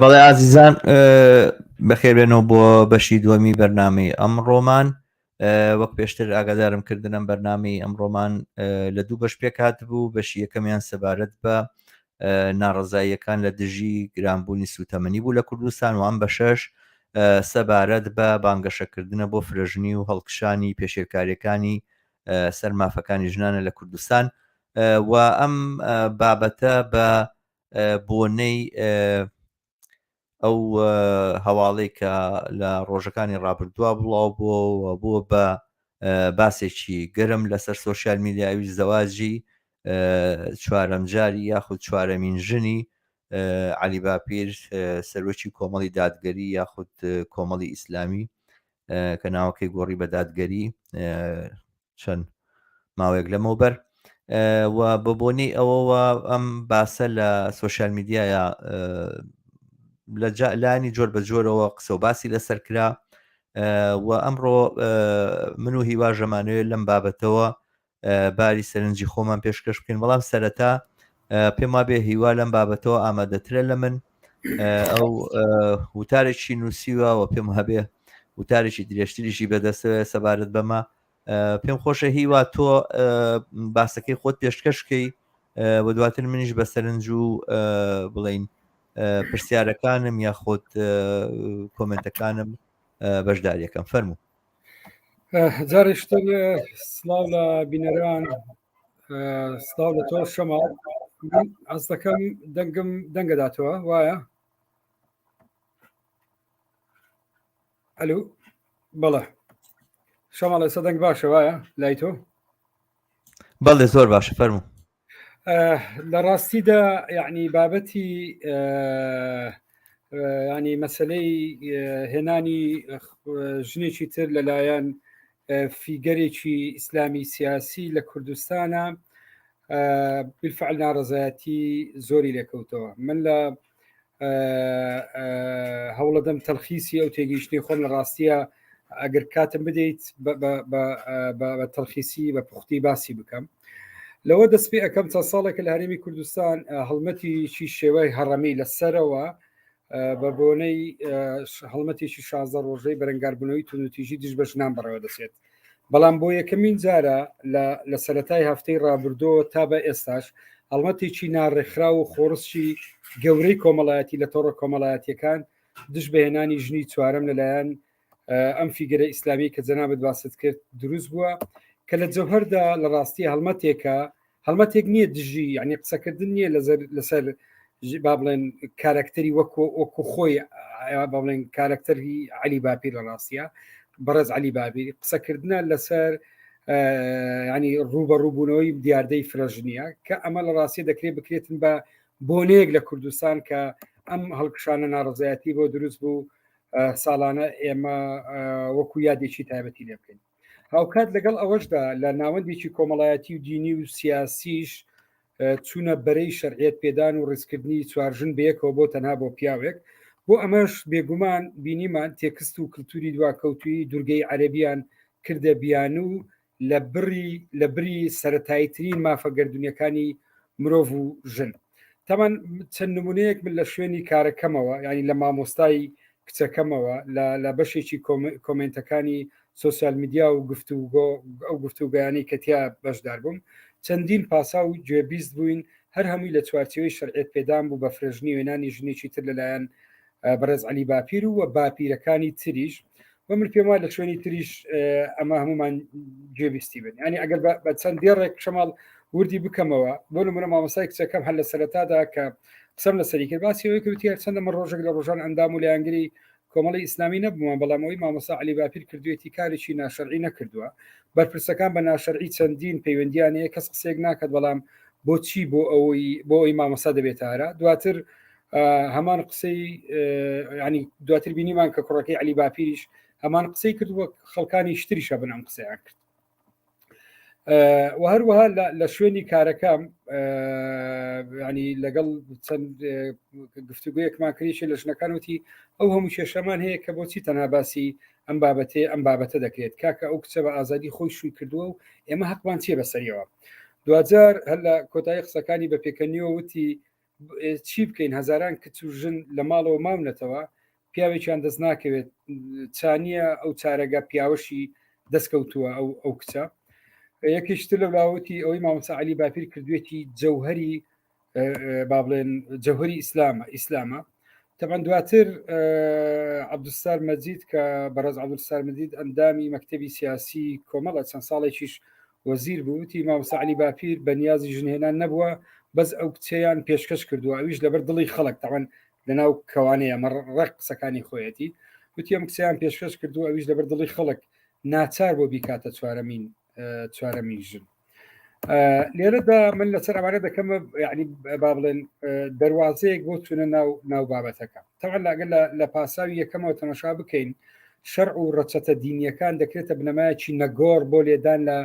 بەڵێ ئازیزان بەخێربێنەوە بۆ بەشی دووەمی بەرنامەی ئەمڕۆمان. وەک پێشتر ئاگادارم کردنم بەرنامەی ئەمڕۆمان لە دوو بەش پێک هاتبوو. بەشی یەکەمیان سەبارەت بە ناڕەزاییەکان لە دژی گرانبوونی سوتەمەنی بوو لە کوردستان، وان بەشەش سەبارەت بە بانگەشەکردنە بۆ فرەژنی و هەڵکشانی پێشێرکاریەکانی سەرمافەکانی ژنانە لە کوردستان. و ئەم بابەتە بە بۆنەی ئەو هەواڵەی کە لە ڕۆژەکانی ڕابردووە بڵاو بووە بە باسێکی گەرم لەسەر سۆشیال میدیاوی زەواجی چوارەم جاری یاخود چوارەمین ژنی عەلی باپیر سەرۆکی کۆمەڵی دادگەری یاخود کۆمەڵی ئیسلامی کە ناوەکەی گۆڕی بە دادگەری چەند ماوەیەک لەمەوبەر. و بە بۆنەی ئەوەوە ئەم باسە لە سۆشیال میدیایە لە لانی جۆر بە جۆرەوە قسە و باسی لەسەر کرا. و ئەمڕۆ من و هیوا ژەمانەوێت لەم بابەتەوە باری سەرنجی خۆمان پێشکەش بکەین. بەڵام سەرەتا پێم وابێ هیوا لەم بابەتەوە ئامادەترە لە من. ئەو وتارێکی نووسیوە و پێم هەبێ وتارێکی درێژتریشی بەدەستەوە سەبارەت بەمە. پێم خۆشە هیوا تۆ باسەکەی خۆت پێشکەشکەی بە دواتر منیش بە سەرنج و بڵین پرسیارەکانم یاخۆت کۆمنتەکانم بەشداریەکەم. فەرموو. جارێشتر سڵاو لە بینەران، سڵاو لە تۆ شەما. ئەس دەکەم دەنگم دەنگەداتەوە وایە؟ ئەلو بەڵێ شەما لەسە دەنگ باشە وایە لای تۆ؟ بەڵێ زۆر باشە فەرموو. لە ڕاستیدا یعنی بابەتی ینی مەسلەی هێنانی ژنێکی تر لەلایەن فیگەرێکی ئیسلامی سیاسی لە کوردستانە بالفعل ناڕەزایەتی زۆری لێکەوتەوە. من لە هەوڵەدەم تەلخیسی ئەو تێگەیشتنی خۆم لە ڕاستیە ئەگەر کاتم بدەیت بە تەلخیسی بە پوختی باسی بکەم. لەوە دەست پێ ئەەکەم چەند ساڵێکە لە هەرێمی کوردستان هەڵمەتیشی شێوەی هەڕەمی لەسەرەوە بە بۆنەی هەڵمەتێکی 16 ڕۆژەی بەرەنگاربوونەوەی تونوتیژی دژ بە ژنان بەڕێوە دەچێت. بەڵام بۆ یەکەمین جارە لە سەرەتای هەفتەی ڕابردووە تا بە ئێستاش هەڵمەتێکی ناڕێکخرا و خۆڕستی گەورەی کۆمەڵایەتی لە تۆڕە کۆمەڵایەتیەکان دژ بەهێنانی ژنی چوارەم لەلایەن ئەم فیگەرە ئیسلامی کە جەنابەت باست کرد دروست بووە، کە لە جەوهەردا لە ڕاستی هەڵمەتێک نییە دژی ینی قسەکردن نییە لەسەر با بڵێن کارکتەری وەکو خۆی با بڵێن کارکتەری عەلی باپیر لە ڕاستیە بەڕێز عەلی باپیر قسەکردنە لەسەر ینی ڕوبەڕووبوونەوەی دیاردەی فرەژنیە کە ئەمە لە ڕاستی دەکرێت بکرێتن بە بۆنەیەک لە کوردستان کە ئەم هەڵکشانە ناڕزایەتی بۆ دروست بوو ساڵانە ئێمە وەکو یادێکی تایبەتی لێ بکەین. هاوکات لەگەڵ ئەوەشدا لە ناوەندێکی کۆمەڵایەتی و دینی و سیاسیش چوونە بەرەی شەرعیەت پێدان و ڕێزکردنی چوارژن بەیەکەوە بۆ تەنها بۆ پیاوێک. بۆ ئەمەش بێگومان بینیمان تێکست و کللتوری دواکەوتوی دورگەی عەرەبیان کردە بیان و لە بری سەتاییترین مافەگەردونیەکانی مرۆڤ و ژن. تەمان چەند نمونەیەک من لە شوێنی کارەکەمەوە ینی لە مامۆستایی کچەکەمەوە لە بەشێکی کۆمنتەکانی سوسیال میدیا و ئەو گفتوگویانی کەتیا بەشدار بووم، چەندین پاسا و گوێبیست بووین هەر هەمووی لە چوارچەوەی شەرعیەت پێدان بوو بە فرەژنی وێنانی ژنێکی تر لەلایەن بەڕێز عەلی باپیر و باپیرەکانی تریش. و من پێم وایە لە شوێنی تریش ئەمە هەمومان گوێبیستی بن. ینی ئەگەر بە چەند دێڕێک شەماڵ وردی بکەمەوە بۆ نمونە مامۆستای کچەکەم هەر لە سەرەتادا کە قسەم لە سەری کرد باسیەوەی کەوتی چەندە من ڕۆژێک لە ڕۆژان ئەندام و لایەنگری کۆمەڵی ئیسلامی نەبووە، بەڵامەوەی مامۆستا عەلی باپیر کردوێتی کارێکی ناشەرعی نەکردووە. بەرپرسەکان بە ناشەرعی چەندین پەیوەندیانەیە کەس قسێک ناکات، بەڵام بۆچی بۆ ئەوەی مامۆستا دەبێتە هەرا. دواتر هەمان قسەی ینی دواتر بینیمان کە کوڕەکەی عەلی باپیریش هەمان قسەی کردووە خەڵکانی شتریشە بن ئەم قسەیان کرد. و هەروەها لە شوێنی کارەکەم ینی لەگەڵ چەند گفتوگویەکمان کریشە لە ژنەکانوتی ئەو هەموو کێشەمان هەیە کە بۆچی تەنها باسی ئەم بابەتە دەکرێت کاکە ئەو کچە بە ئازادی خۆی شووی کردووە و ئێمە حەقمان چیە بەسەریەوە. دوجار هەر لە کۆتایی قسەکانی بە پێکەنیەوە وتی چی بکەین هەزاران کچ و ژن لە ماڵەوە ماونەتەوە پیاوێکیان دەست ناکەوێت چانیە ئەو چارەگە پیاوەشی دەستکەوتووە ئەو کچە یەکیشتر لە لاوەتی ئەوەی مامۆستا عەلی باپیر کردوێتی جەوهەری با بڵێن جەوهەری ئیسلامە طبعا دواتر عەبدولستار مەجید کە بەڕێز عەبدولستار مەجید ئەندامی مەکتەبی سیاسی کۆمەڵە چەند ساڵێکیش وەزیر بووتی مامۆستا عەلی باپیر بەنیازی ژنهێنان نەبووە بەس ئەو کچەیان پێشکەش کردووە ئەویش لەبەر دڵی خەڵک طبعا لەناو کەوانەیە ڕق قسەکانی خۆیەتی وتی ئەم کچیان پێشکەش کردووە ئەویش لەبەر دڵی خەڵک ناچار بۆ بیکاتە چوارەمین ژن لێرەدا من لەسەر ئەمانە دەکەمە یعنی با بڵێن دەواازەیەک بۆ چونە ناو بابەتەکە تەوان لاگەن لە پاساوی یەکەمەوە تەماشا بکەین شەرع و ڕەچەتە دینیەکان دەکرێتە بنەمایەکی نەگۆڕ بۆ لێدان لە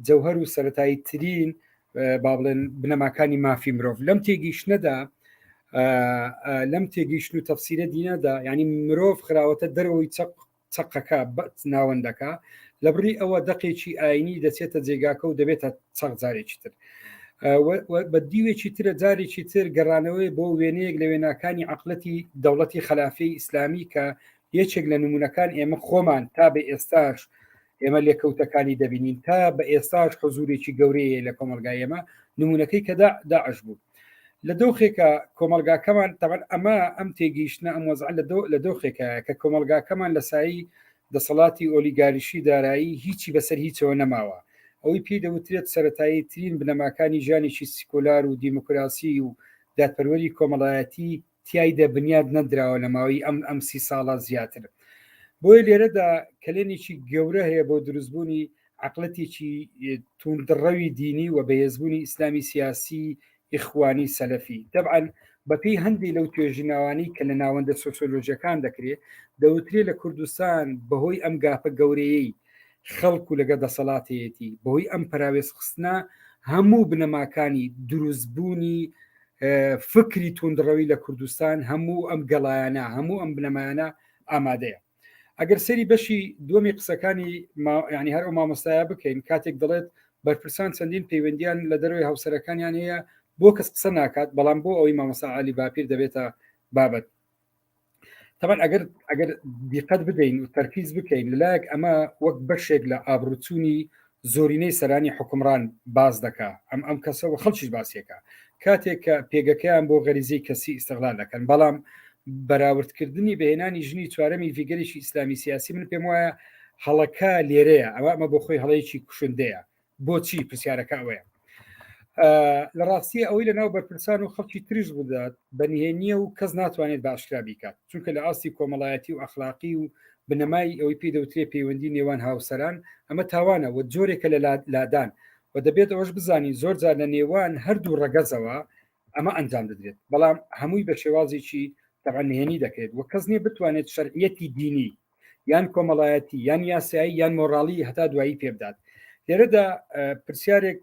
جەوهەر و سەرەتایی ترین با بڵێن بنەماکانی مافی مرۆڤ لەم تێگەیشتن و تەفسیرە دینەدا ینی مرۆڤ خراوەتە دەرەوەی چەقەکە ناوەندەکە لە بڕی ئەوە دەقێکی ئاینی دەچێتە جێگاکە و دەبێتە چەق جارێکی تر بە دیوێکی ترە جارێکی تر گەڕانەوەی بۆ وێنەیەک لە وێناکانی عەقڵەتی دەوڵەتی خلافەی ئیسلامی کە یەکێک لە نمونونەکان ئێمە خۆمان تا بە ئێستاش ئێمە لێکەوتەکانی دەبینین تا بە ئێستاش حزورێکی گەورەیە لە کۆمەلگای ئێمە نمونونەکەی کە داعش بوو لە دۆخێکە کۆمەلگاکەمان تەبەن ئەمە ئەم تێگەیشتنە ئەم وەزع لە دۆخێکە کە کۆمەلگاکەمان لە سایی دەسەڵاتی ئۆلیگاریشی دارایی هیچی بەسەر هیچەوە نەماوە ئەوەی پێی دەوترێت سەرەتایی ترین بنەماکانی ژیانێکی سیکولار و دیموکراسی و دادپەروەری کۆمەڵایەتی تیایدا بنیاد نەدراوە لە ماوەی ئەم 30 ساڵە زیاتر بۆیە لێرەدا کلێنێکی گەورە هەیە بۆ دروستبوونی عەقڵەتێکی توندڕەوی دینی و بەهێزبوونی ئیسلامی سیاسی ئیخوانی سەلەفی طبعا بەپێی هەندی لەو توێژیناوانی کە لە ناوەندە سۆسیۆلۆژیەکان دەکرێت دەوترێت لە کوردستان بەهۆی ئەم گاپە گەورەیەی خەڵک و لەگە دەسەڵاتەتی بەهۆی ئەم پراوێزخستنە هەموو بنەماکانی دروستبوونی فکری توندڕەوی لە کوردستان هەموو ئەم گەڵایانە هەموو ئەم بنەمایانە ئامادەیە ئەگەر سەری بەشی دووەمی قسەکانی ینی هەر ئەو مامۆستایە بکەین کاتێک دەڵێت بەرپرسان چەندین پەیوەندیان لە دەروی هاوسەرەکانیان هەیە بۆ کەس قسە ناکات بەڵام بۆ ئەوەی مامۆستا عەلی باپیر دەبێتە بابەت طبعا ئەگەر دیقەت بدەین و تەرکیز بکەین لەلایەک ئەمە وەک بەشێک لە ئابروچوونی زۆرینەی سەرانی حکومڕان باز دەکا ئەم کەسەوە خەڵکیش باسیەکە کاتێک کە پێگەکەیان بۆ غەریزەی کەسی ئیستیغلال دەکەن بەڵام بەراوردکردنی بەهێنانی ژنی چوارەمی ڤیگەرێکی ئیسلامی سیاسی من پێم وایە هەڵەکە لێرەیە ئەمە بۆ خۆی هەڵەیەکی کوشندەیە بۆچی پرسیارەکە ئەوەیە لە ڕاستی ئەوەی لە ناو بەرپرسان و خەڵکی تریش بدات بەنهێنیە و کەس ناتوانێت باشکرا بیکات چونکە لە ئاستی کۆمەڵایەتی و ئەخلاقی و بنەمای ئەوەی پێ دەوترێت پەیوەندی نێوان هاوسەران ئەمە تاوانە و جۆرێکە لە لادان و دەبێت ئەوەش بزانی زۆر جار لە نێوان هەردوو ڕەگەزەوە ئەمە ئەنجام دەدرێت بەڵام هەمووی بە شێوازێکی طبعا نهێنی دەکرێت و کەس نیە بتوانێت شەرعیەتی دینی یان کۆمەڵایەتی یان یاسایی یان مۆڕاڵی هەتا دوایی پێبدات لێرەدا پرسیارێک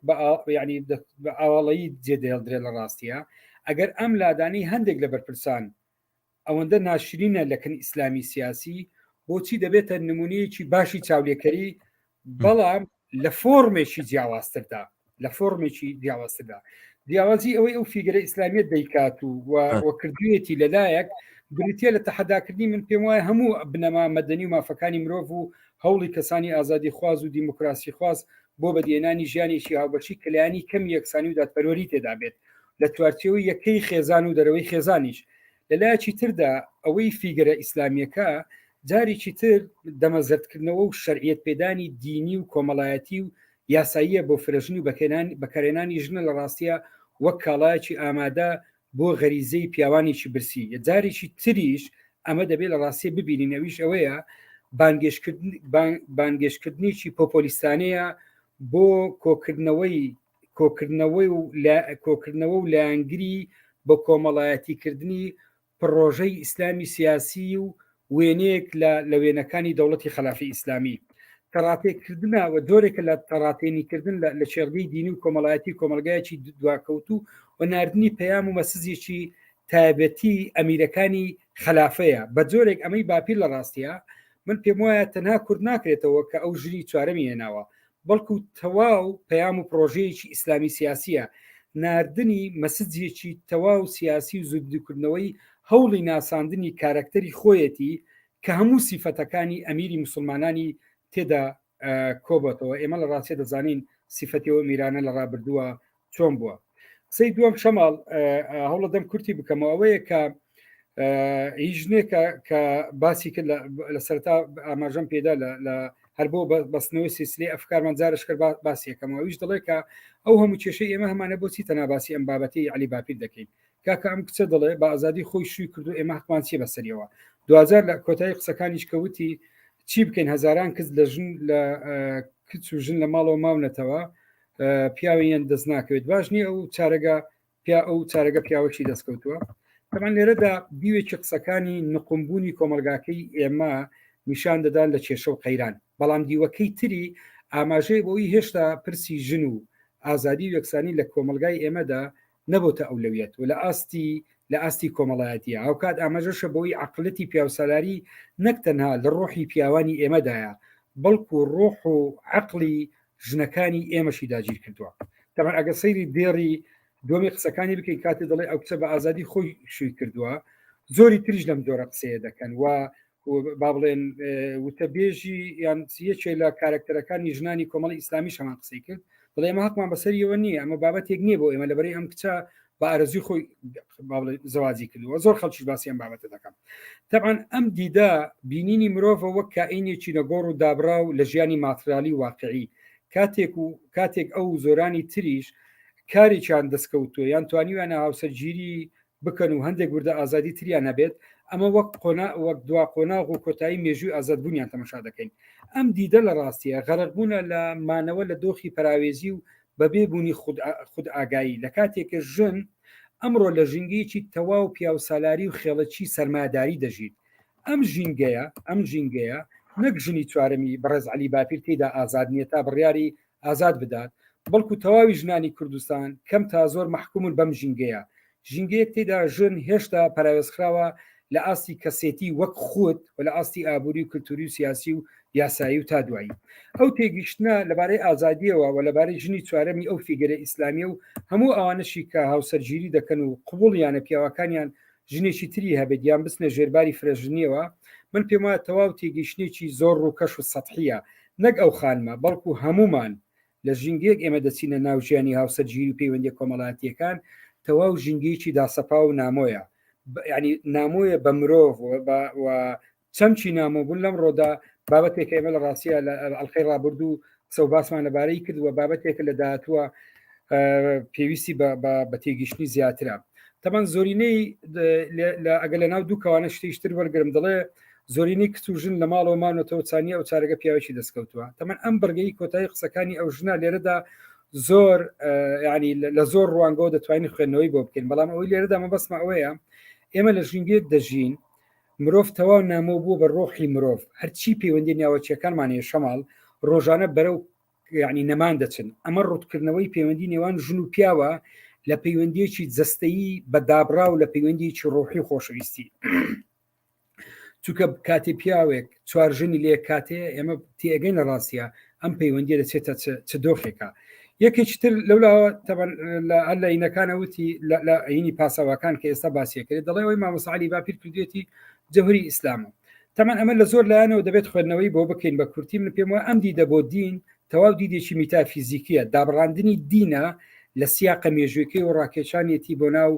ینی بە ئاواڵەیی جێدەهێڵدرێت لە ڕاستیە ئەگەر ئەم لادانی هەندێک لە بەرپرسان ئەوەندە ناشرینە لەکن ئیسلامی سیاسی بۆچی دەبێتە نمونەیەکی باشی چاولێکەری بەڵام لە فۆرمێکی جیاوازتردا دیاوازی ئەوەی ئەو فیگەرە ئیسلامیەت دەیکات و کردوێتی لەلایەک بریتە لە تەحەداکردنی من پێم وایە هەموو بنەما مەدەنی و مافەکانی مرۆڤ و هەوڵی کەسانی ئازادی خواز و دیموکراسی خواز بۆ بەدێنانی ژیانێکی هاوبەشی کلایانی کەم یەکسانی و دادپەروەری تێدا بێت لە توارچەوەی یەکەی خێزان و دەرەوەی خێزانیش لەلایەکی تردا ئەوەی فیگەرە ئیسلامیەکە جارێکی تر دەمەزەردکردنەوە و شەرعیەت پێدانی دینی و کۆمەڵایەتی و یاساییە بۆ فرەژنی و بەکارێنانی ژنە لە ڕاستیە وەک کاڵایەکی ئامادە بۆ غەریزەی پیاوانێکی برسی جارێکی تریش ئەمە دەبێت لە ڕاستی ببینین ئەویش ئەوەیە بانگێشکردنیی پۆپۆلیستانەیە بۆ کۆکردنەوە و لایەنگری بە کۆمەڵایەتیکردنی پڕۆژەی ئیسلامی سیاسی و وێنەیەک لە وێنەکانی دەوڵەتی خلافی ئیسلامی تەڕاتێکردنە و دۆرێکە لە تەڕاتێنیکردن لە شێڕگەی دینی و کۆمەڵایەتی کۆمەلگایەکی دواکەوت و ناردنی پەیام و مەسزێکی تایبەتی ئەمیرەکانی خلافەیە بە جۆرێک ئەمەی باپیر لە ڕاستیە من پێم وایە تەنها کورد ناکرێتەوە کە ئەو ژنی چوارەمی هێناوە بەڵکو تەواو پەیام و پرۆژەیەکی ئیسلامی سیاسیە ناردنی مەسجێکی تەواو سیاسی و زودکردنەوەی هەوڵی ناساندنی کارکتەری خۆیەتی کە هەموو سیفەتەکانی ئەمیری مسلمانانی تێدا کۆبەتەوە. ئێمە لە ڕاستی دەزانین سیفەتەوە میرانە لە ڕابردووە چۆن بووە. قسەی دووەم شەماڵ هەوڵە دەم کورتی بکەمەوە ئەوەیە کە هیچ ژنێکە کە باسی کرد لە سەرتا ئاماژەم پێدا لە هەر بۆ بەستنەوەی سیسلی ئەفکارمان جارش کرد باسیەکەمەوە ویش دەڵێ کە ئەو هەموو کێشەی ئێمە هەمانە بۆچی تەناباسی ئەم بابەتی علی باپیر دەکەین کاکە ئەم کچە دەڵێ بە ئازادی خۆی شووی کردو ئێمە حقمان چیە بەسەریەوە 2000 لە کۆتایی قسەکانیش کەوتی چی بکەین هەزاران کەس لە ژن لە کچ و ژن لە ماڵەوە ماونەتەوە پیاویان دەست ناکەوێت باش نییە ئەو چارەگە ئەو چارەگە پیاوەشی دەستکەوتووە. تەمان لێرەدا بیوێکی قسەکانی نقمبوونی کۆمەلگاکەی ئێمە نیشان دەدان لە کێشە و قەیران بەڵام دیوەکەی تری ئاماژەی بۆی هێشتا پرسی ژن و ئازادی و یەکسانی لە کۆمەلگای ئێمەدا نەبووتە ئەولەویەت و لە ئاستی کۆمەڵایەتیە ئەو کات ئاماژەشە بۆی عقلەتی پیاوسالاری نەک تەنها لە ڕۆحی پیاوانی ئێمەدایە بەڵکو ڕۆح و عقلی ژنەکانی ئێمەشی داگیر کردووە. تەمان ئەگە سەیری دێڕی دومی قسەکانی بکەین کاتێ دەڵێ ئەو کچە بە ئازادی خۆی شووی کردووە زۆری تریش لەم جۆرە قسەیە دەکەن و با بڵێن وتەبێژی یان یەکێ لە کارکتەرەکانی ژنانی کۆمەڵی ئیسلامی شەمان قسەی کرد دەڵێ ئێمە حەقمان بەسەریەوە نییە ئەمە بابەتێک نییە بۆ ئێمە لەبەرەی ئەم کچە بە ئارەزوی خۆی زەواجی کردووە زۆر خەڵکیش باسی ئەم بابەتە دەکەم. طبعاً ئەم دیدا بینینی مرۆڤ وەک کائینێکی نەگۆڕ و دابرا و لە ژیانی ماتریالی واقعی کاتێک ئەو زۆرانی تریش کارێکیان دەستکەوتووە یان توانیوانە هاوسەرگیری بکەن و هەندێک وردە ئازادی تریان نەبێت ئەمە وەک دوا قۆناغ و کۆتایی مێژووی ئازادبوونیان تەماشا دەکەین. ئەم دیدە لە ڕاستیە غەرقبوونە لە مانەوە لە دۆخی پراوێزی و بەبێبوونی خود ئاگایی لە کاتێکە ژن ئەمڕۆ لە ژینگەیەکی تەواو پیاوسالاری و خێڵەکی سەرماداری دەژیت. ئەم ژینگەیە نەک ژنی چوارەمی بەڕێز علی باپیر تێدا ئازاد نیە تا بڕیاری ئازاد بدات بەڵکو تەواوی ژنانی کوردستان کەم تا زۆر محکومون بەم ژینگەیە ژینگەیەک تێدا ژن هێشتا پەراوێزخراوە لە ئاستی کەسێتی وەک خۆت و لە ئاستی ئابووری و کلتوری و سیاسی و یاسایی و تا دوایی ئەو تێگەیشتنە لەبارەی ئازادیەوە و لەبارەی ژنی چوارەمی ئەو فیگەرە ئیسلامیە و هەموو ئەوانەشی کە هاوسەرگیری دەکەن و قبوڵیانە پیاوەکانیان ژنێکی تری هەبێت یان بستنە ژێرباری فرەژنیەوە من پێم وایە تەواو تێگەیشتێکی زۆر ڕووکەش و سەتحیە نەک ئەو خانمە بەڵکو هەمومان لە ژینگەیەک ئێمە دەچینە ناو ژیانی هاوسەرگیری و پەیوەندی کۆمەڵایەتیەکان تەواو ژینگەیەکی داسەپا و نامۆیە ینی نامۆیە بە مرۆڤ و چەمچی نامۆبوون لەم ڕۆدا بابەتێک ئێمە لە ڕاستیە لە ئەڵخەی ڕابردوو قسە و باسمان لەبارەی کرد و بابەتێکە لە داهاتووە پێویستی بە تێگەیشتنی زیاترە. تەمان زۆرینەی ئەگە لە ناو دوو کەوانە شتیشتر وەرگرم دەڵێ زۆرینەی کچ و ژن لە ماڵەوە مانەتەوە چانیە ئەو چارەگە پیاوێکی دەستکەوتووە. تەمان ئەم بەرگەی کۆتایی قسەکانی ئەو ژنە لێرەدا زۆر ینی لە زۆر ڕوانگەوە دەتوانین خوێندنەوەی بۆ بکەین بەڵام ئەوەی لێرەدا مە بەسمە ئەوەیە ئێمە لە ژینگەیەک دەژین مرۆڤ تەواو نامۆ بووە بە ڕۆحی مرۆڤ هەرچی پەیوەندی ناوەچیەکانمانەیە شەماڵ ڕۆژانە بەرەو ینی نەمان دەچن ئەمە ڕوتکردنەوەی پەیوەندی نێوان ژن و پیاوە لە پەیوەندیەکی جەستەیی بە دابرا و لە پەیوەندیەکی ڕۆحی خۆشەویستی چونکە کاتێ پیاوێک چوار ژنی لێ کاتێ ئێمە تێگەین لە ڕاستیە ئەم پەیوەندیە دەچێتە چ دۆخێکە. یەکێکتر لەولاوە هەر لە عینەکانە وتی لە عینی پاسەوەکان کە ئێستا باسیەکرێت دەڵێ ئەوەی مامۆستا علی باپیر کردوێتی جەوهری ئیسلامە. تەمان ئەمە لە زۆر لایەنەوە دەبێت خوێندنەوەی بۆ بکەین بە کورتی من پێم وایە ئەم دیدە بۆ دین تەواو دیدێکی میتافیزیکیە دابڕاندنی دینە لە سیاقە مێژوویەکەی و ڕاکێشانێتی بۆ ناو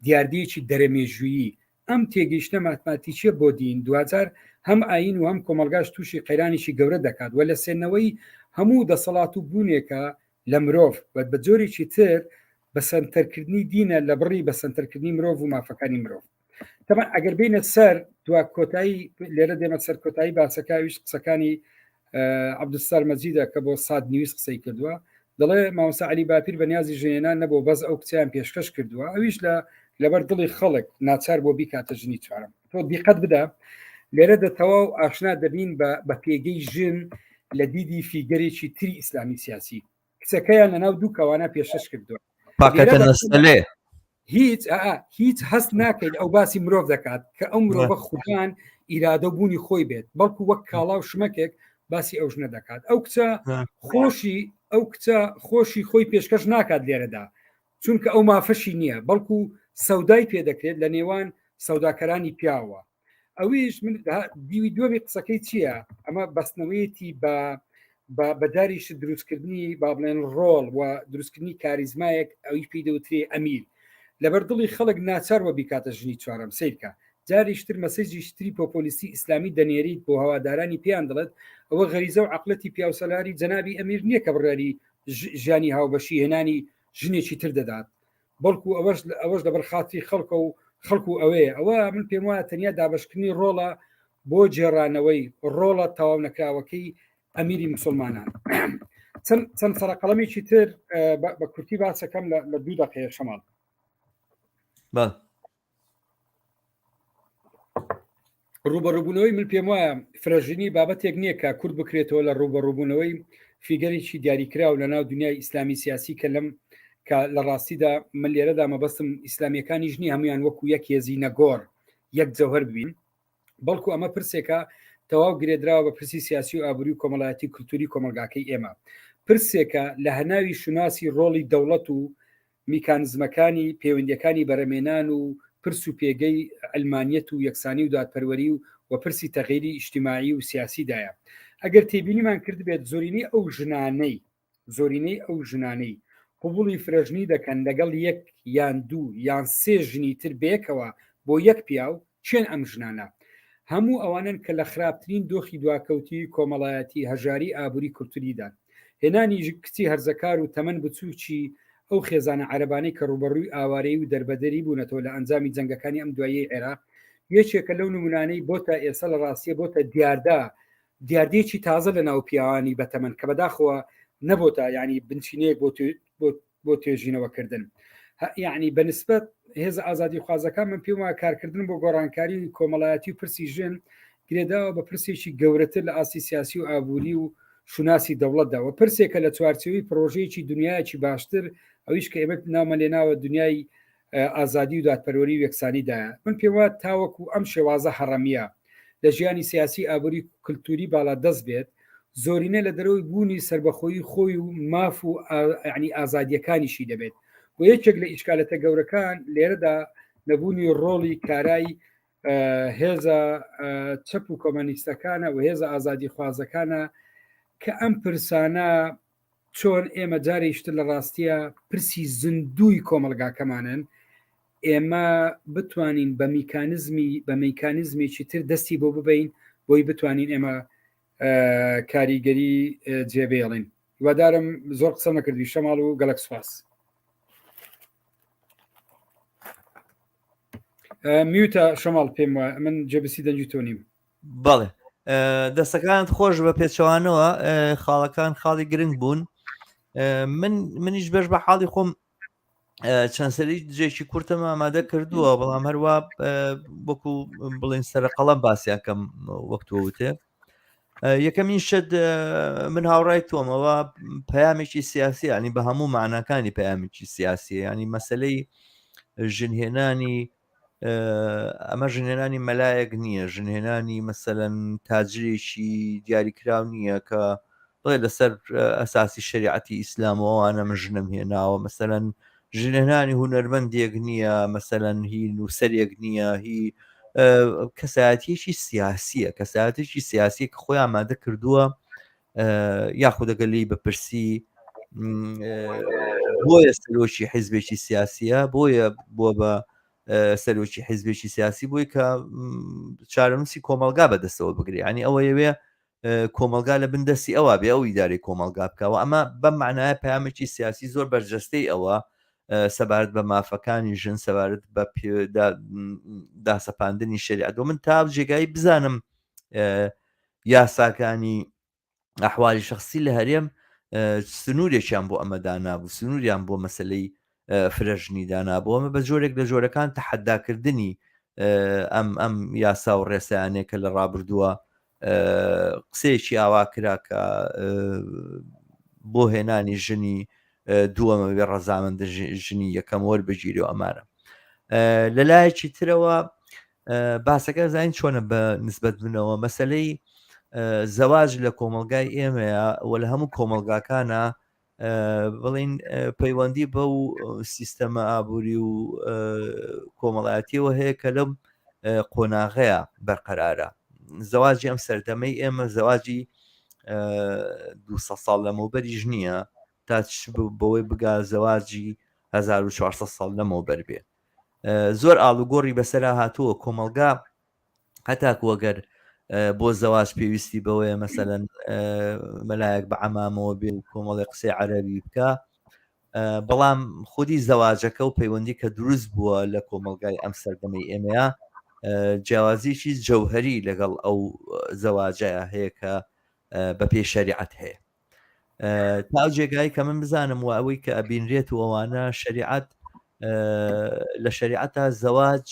دیاردەیەکی دەرەمێژوویی ئەم تێگەیشتە ماتماتیکیە بۆ دین 2000 هەم ئاین و هەم کۆمەلگاش تووشی قەیرانێکی گەورە دەکات و لە سێنەوەی هەموو دەسەڵات و بوونێکە لە مرۆڤ بە جۆرێکی تر بە سنتەرکردنی دینە لە بڕی بە سنتەرکردنی مرۆڤ و مافەکانی مرۆڤ. تەمان ئەگەر بینە سەر دوا کۆتایی لێرە دێمە سەر کۆتایی باسەکەویش قسەکانی عەبدولستار مەجیدە کە بۆ ساد نیویست قسەی کردووە دەڵێ مامۆستا علی باپیر بەنیازی ژنێنان نەبوو بەس ئەو کچیان پێشکەش کردووە ئەویش لەبەر دڵی خەڵک ناچار بۆ بیکاتە ژنی چوارەم. تۆ دیقەت بدە لێرە دەتەواو ئاشنا دەبین بە پێگەی ژن لە دیدی فیگەرێکی تری ئیسلامی سیاسی کچەکەیان لە ناو دوو کەوانە پێشکەش کردووە هیچ هەست ناکەیت ئەو باسی مرۆڤ دەکات کە ئەو مرۆڤە خوددان ئیرادە بوونی خۆی بێت بەڵکو وەک کاڵا و شمەکێک باسی ئەو ژنە دەکات ئەو کچە خۆشی خۆی پێشکەش ناکات لێرەدا چونکە ئەو مافەشی نییە بەڵکو سەودای پێدەکرێت لە نێوان سەوداکەرانی پیاوە. ئەویش من دیوی دووەمی قسەکەی چییە؟ ئەمە بەستنەوەیەتی بەداریش دروستکردنی با بڵێن ڕۆڵ و دروستکردنی کاریزمایەک ئەوی پێی دەوترێ ئەمیر لەبەر دڵی خەڵک ناچارەوە بیکاتە ژنی چوارەم سیرکە جاریشتر مەسەجیشتری پۆپۆلیسی ئیسلامی دەنێریت بۆ هەوادارانی پێیان دەڵێت ئەوە غەریزە و عقلەتی پیاوسەلاری جەنابی ئەمیر نییە کە بڕیاری ژیانی هاوبەشی هێنانی ژنێکی تر دەدات بەڵکو ئەوەش لەبەر خاتی خەڵکە و خەڵکو ئەوەیە ئەوە من پێم وایە تەنیا دابشکردنی ڕۆڵە بۆ جێڕانەوەی ڕۆڵە تەواو نەکراوەکەی ئەمیری مسلمانان. چەند سەرقەڵەمێکی تر بە کورتی باسەکەم لە 2 دقیقە شەماڵ. ڕوبەڕووبوونەوەی من پێم وایە فرەژنی بابەتێک نییە کە کورد بکرێتەوە لە ڕوبەڕووبوونەوەی فیگەرێکی دیاریکراو لە ناو دنیای ئیسلامی سیاسی کە لەم کە لە ڕاستیدا من لێرەدا مەبەستم ئیسلامیەکانی ژنی هەمویان وەکو یەک هێزی نەگۆڕ یەک جەوهەر ببین بەڵکو ئەمە پرسێکە تەواو گرێدراوە بە پرسی سیاسی و ئابووری و کۆمەڵایەتی کولتوری کۆمەلگاکەی ئێمە پرسێکە لە هەناوی شوناسی ڕۆڵی دەوڵەت و میکانزمەکانی پەیوەندیەکانی بەرەمێنان و پرس و پێگەی ئەلمانیەت و یەکسانی و دادپەروەری و پرسی تەغیری ئیجتیماعی و سیاسیدایە ئەگەر تێبینیمان کرد بێت زۆرینەی ئەو ژنانەی قوبوڵی فرەژنی دەکەن لەگەڵ 1 یان 2 یان 3 ژنی تر بێکەوە بۆ یەک پیاو چێن ئەم ژنانە هەموو ئەوانن کە لە خراپترین دۆخی دواکەوتی کۆمەڵایەتی هەژاری ئابووری کورتوریدان هێنانی کچی هەرزەکار و تەمەن بچووکی ئەو خێزانە عەرەبانەی کە ڕوبەڕووی ئاوارەی و دەربەدەری بوونەتەوە لە ئەنجامی جەنگەکانی ئەم دوایەی عێراق یەکێکە لەو نمونانەی بۆتە ئێستا لە ڕاستیە بۆتە دیاردێکی تازە لە ناو پیاوانی بەتەمەن کە بەداخەوە نەبووتە ینی بنچینەیەک بۆ توێژینەوەکردن یعنی بەنسبەت هێز ئازادی خوازەکان من پێم وایە کارکردن بۆ گۆڕانکاری کۆمەڵایەتی و پرسی ژن گرێداوە بە پرسێکی گەورەتر لە ئاسی سیاسی و ئابووری و شوناسی دەوڵەتداوە پرسێکە لە چوارچێوی پرۆژەیەکی دنیایکی باشتر ئەویش کە ئێمە نامە لێناوە دنیای ئازادی و دادپەروەری و یەکسانیدایە من پێم وایە تاوەکو ئەم شێوازە هەڕەمیە لە ژیانی سیاسی ئابووری کولتوری باڵا دەست بێت زۆرینە لە دەرەوەی بوونی سربەخۆیی خۆی و ماف و ینی ئازادیەکانیشی دەبێت و یەکێک لە ئیشکالەتە گەورەکان لێرەدا نەبوونی ڕۆڵی کارای هێزە چەپ و کۆمەنیستەکانە و هێزە ئازادی خوازەکانە کە ئەم پرسانە چۆن ئێمە جارێشتر لە ڕاستیە پرسی زندوی کۆمەلگاکەمانن ئێمە بتوانین بە میکانیزمێکی تر دەستی بۆ ببین بۆی بتوانین ئێمە کاریگەری جێبێڵین وەدارم زۆر قسە نەکردی شەماڵ و گەلک سوپاس میوتە شەماڵ پێم وایە من جێبسی دەنجی تۆ نیم بەڵێ دەستەکانت خۆش بە پێچەوانەوە خاڵەکان خاڵی گرنگ بوون منیش بەش بە حاڵی خۆم چەند سەری جێکی کورتم ئامادە کردووە بەڵام هەروە وەکو بڵێن سەرقەڵەم باسییاکەم وەکتووتێ یەکەمین شت من هاوڕای تۆمەوە پەیامێکی سیاسی ینی بە هەموو معناکانی پەیامێکی سیاسی ینی مەسلەی ژنهێنانی ئەمە ژنهێنانی مەلایەک نییە ژنهێنانی مەسەلەن تاجرێکی دیاریکراو نییە کە بڵێ لەسەر ئەساسی شریعەتی ئیسلامەوەوانە من ژنم هێناوە مەسەلەن ژنهێنانی هونەرمەندێک نییە مەسەلەن هی نووسەرێک نییە هی کەسایەتیەکی سیاسیە کەسایەتێکی سیاسی کە خۆی ئامادە کردووە یاخود دەگەلی بەپرسی بۆیە سەرۆکی حیزبێکی سیاسیە بۆیە بۆ بە سەرۆکی حیزبێکی سیاسی بووی کە چارەنووسی کۆمەلگا بەدەستەوە بگری ینی ئەوە یەوێ کۆمەلگا لە بندەستی ئەوە بێ ئەو ئیداری کۆمەلگا بکەوە ئەمە بەم معنایە پەیامێکی سیاسی زۆر بەرجەستەی ئەوە سەبارەت بە مافەکانی ژن سەبارەت بە داسەپاندنی شریعەت و من تا جێگایی بزانم یاساکانی ئەحوالی شخصی لە هەرێم سنوورێکیان بۆ ئەمەدا نابوو سنووریان بۆ مەسلەی فرەژنی دانابوو ئەمە بە جۆرێک لە جۆرەکان تەحەداکردنی ئەم یاسا و ڕێسایانەیە کە لە ڕابردووە قسەیەکی ئاوا کرا کە بۆ هێنانی ژنی دووەمە بێ ڕەزامەندە ژنی یەکەم وەربگیری و ئەمانە لەلایەکی ترەوە باسەکە زین چۆنە بە نسبەت بنەوە مەسلەی زەواج لە کۆمەلگای ئێمەیە وە لە هەموو کۆمەلگاکانە بڵین پەیوەندی بە و سیستەمە ئابووری و کۆمەڵایەتیەوە هەیە کە لەم قۆناغەیە بەرقەرارە. زەواجی ئەم سەردەمەی ئێمە زەواجی 200 ساڵ لەمەوبەریش نییە تا بەوەی بگا زەواجی 1400 ساڵ لەمەوبەر بێ. زۆر ئاڵوگۆڕی بەسەرا هاتووە کۆمەلگا هەتاکو وەگەر بۆ زەواج پێویستی بەوەیە مەسەلەن مەلایەک بە عەمامەوە بێ و کۆمەڵی قسەی عەرەبی بکە، بەڵام خودی زەواجەکە و پەیوەندی کە دروست بووە لە کۆمەلگای ئەم سەردەمەی ئێمەیە جیاوازیشی جەوهەری لەگەڵ ئەو زەواجەیە هەیە کە بە پێی شەریعەت هەیە. تا جێگایی کە من بزانم و ئەوەی کە ئەبینرێت و ئەوانە شەریعەت لە شەریعەتە زەواج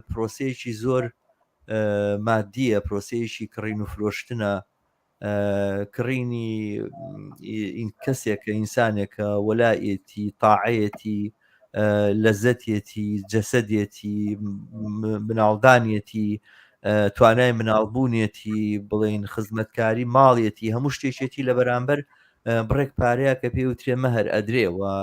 پرۆسەیەکی زۆر مادیە، پرۆسەیەکی کڕین و فرۆشتنە، کڕینی کەسێکە ئینسانێکە وەلایەتی تاعەتی لەزەتێتی جەسەدێتی مناڵدانێتی توانای مناڵبوونێتی بڵین خزمەتکاری ماڵێتی هەموو شتێکێتی لە بەرامبەر بڕێک پارەیە کە پێی وترێ مەهر ئەدرێەوە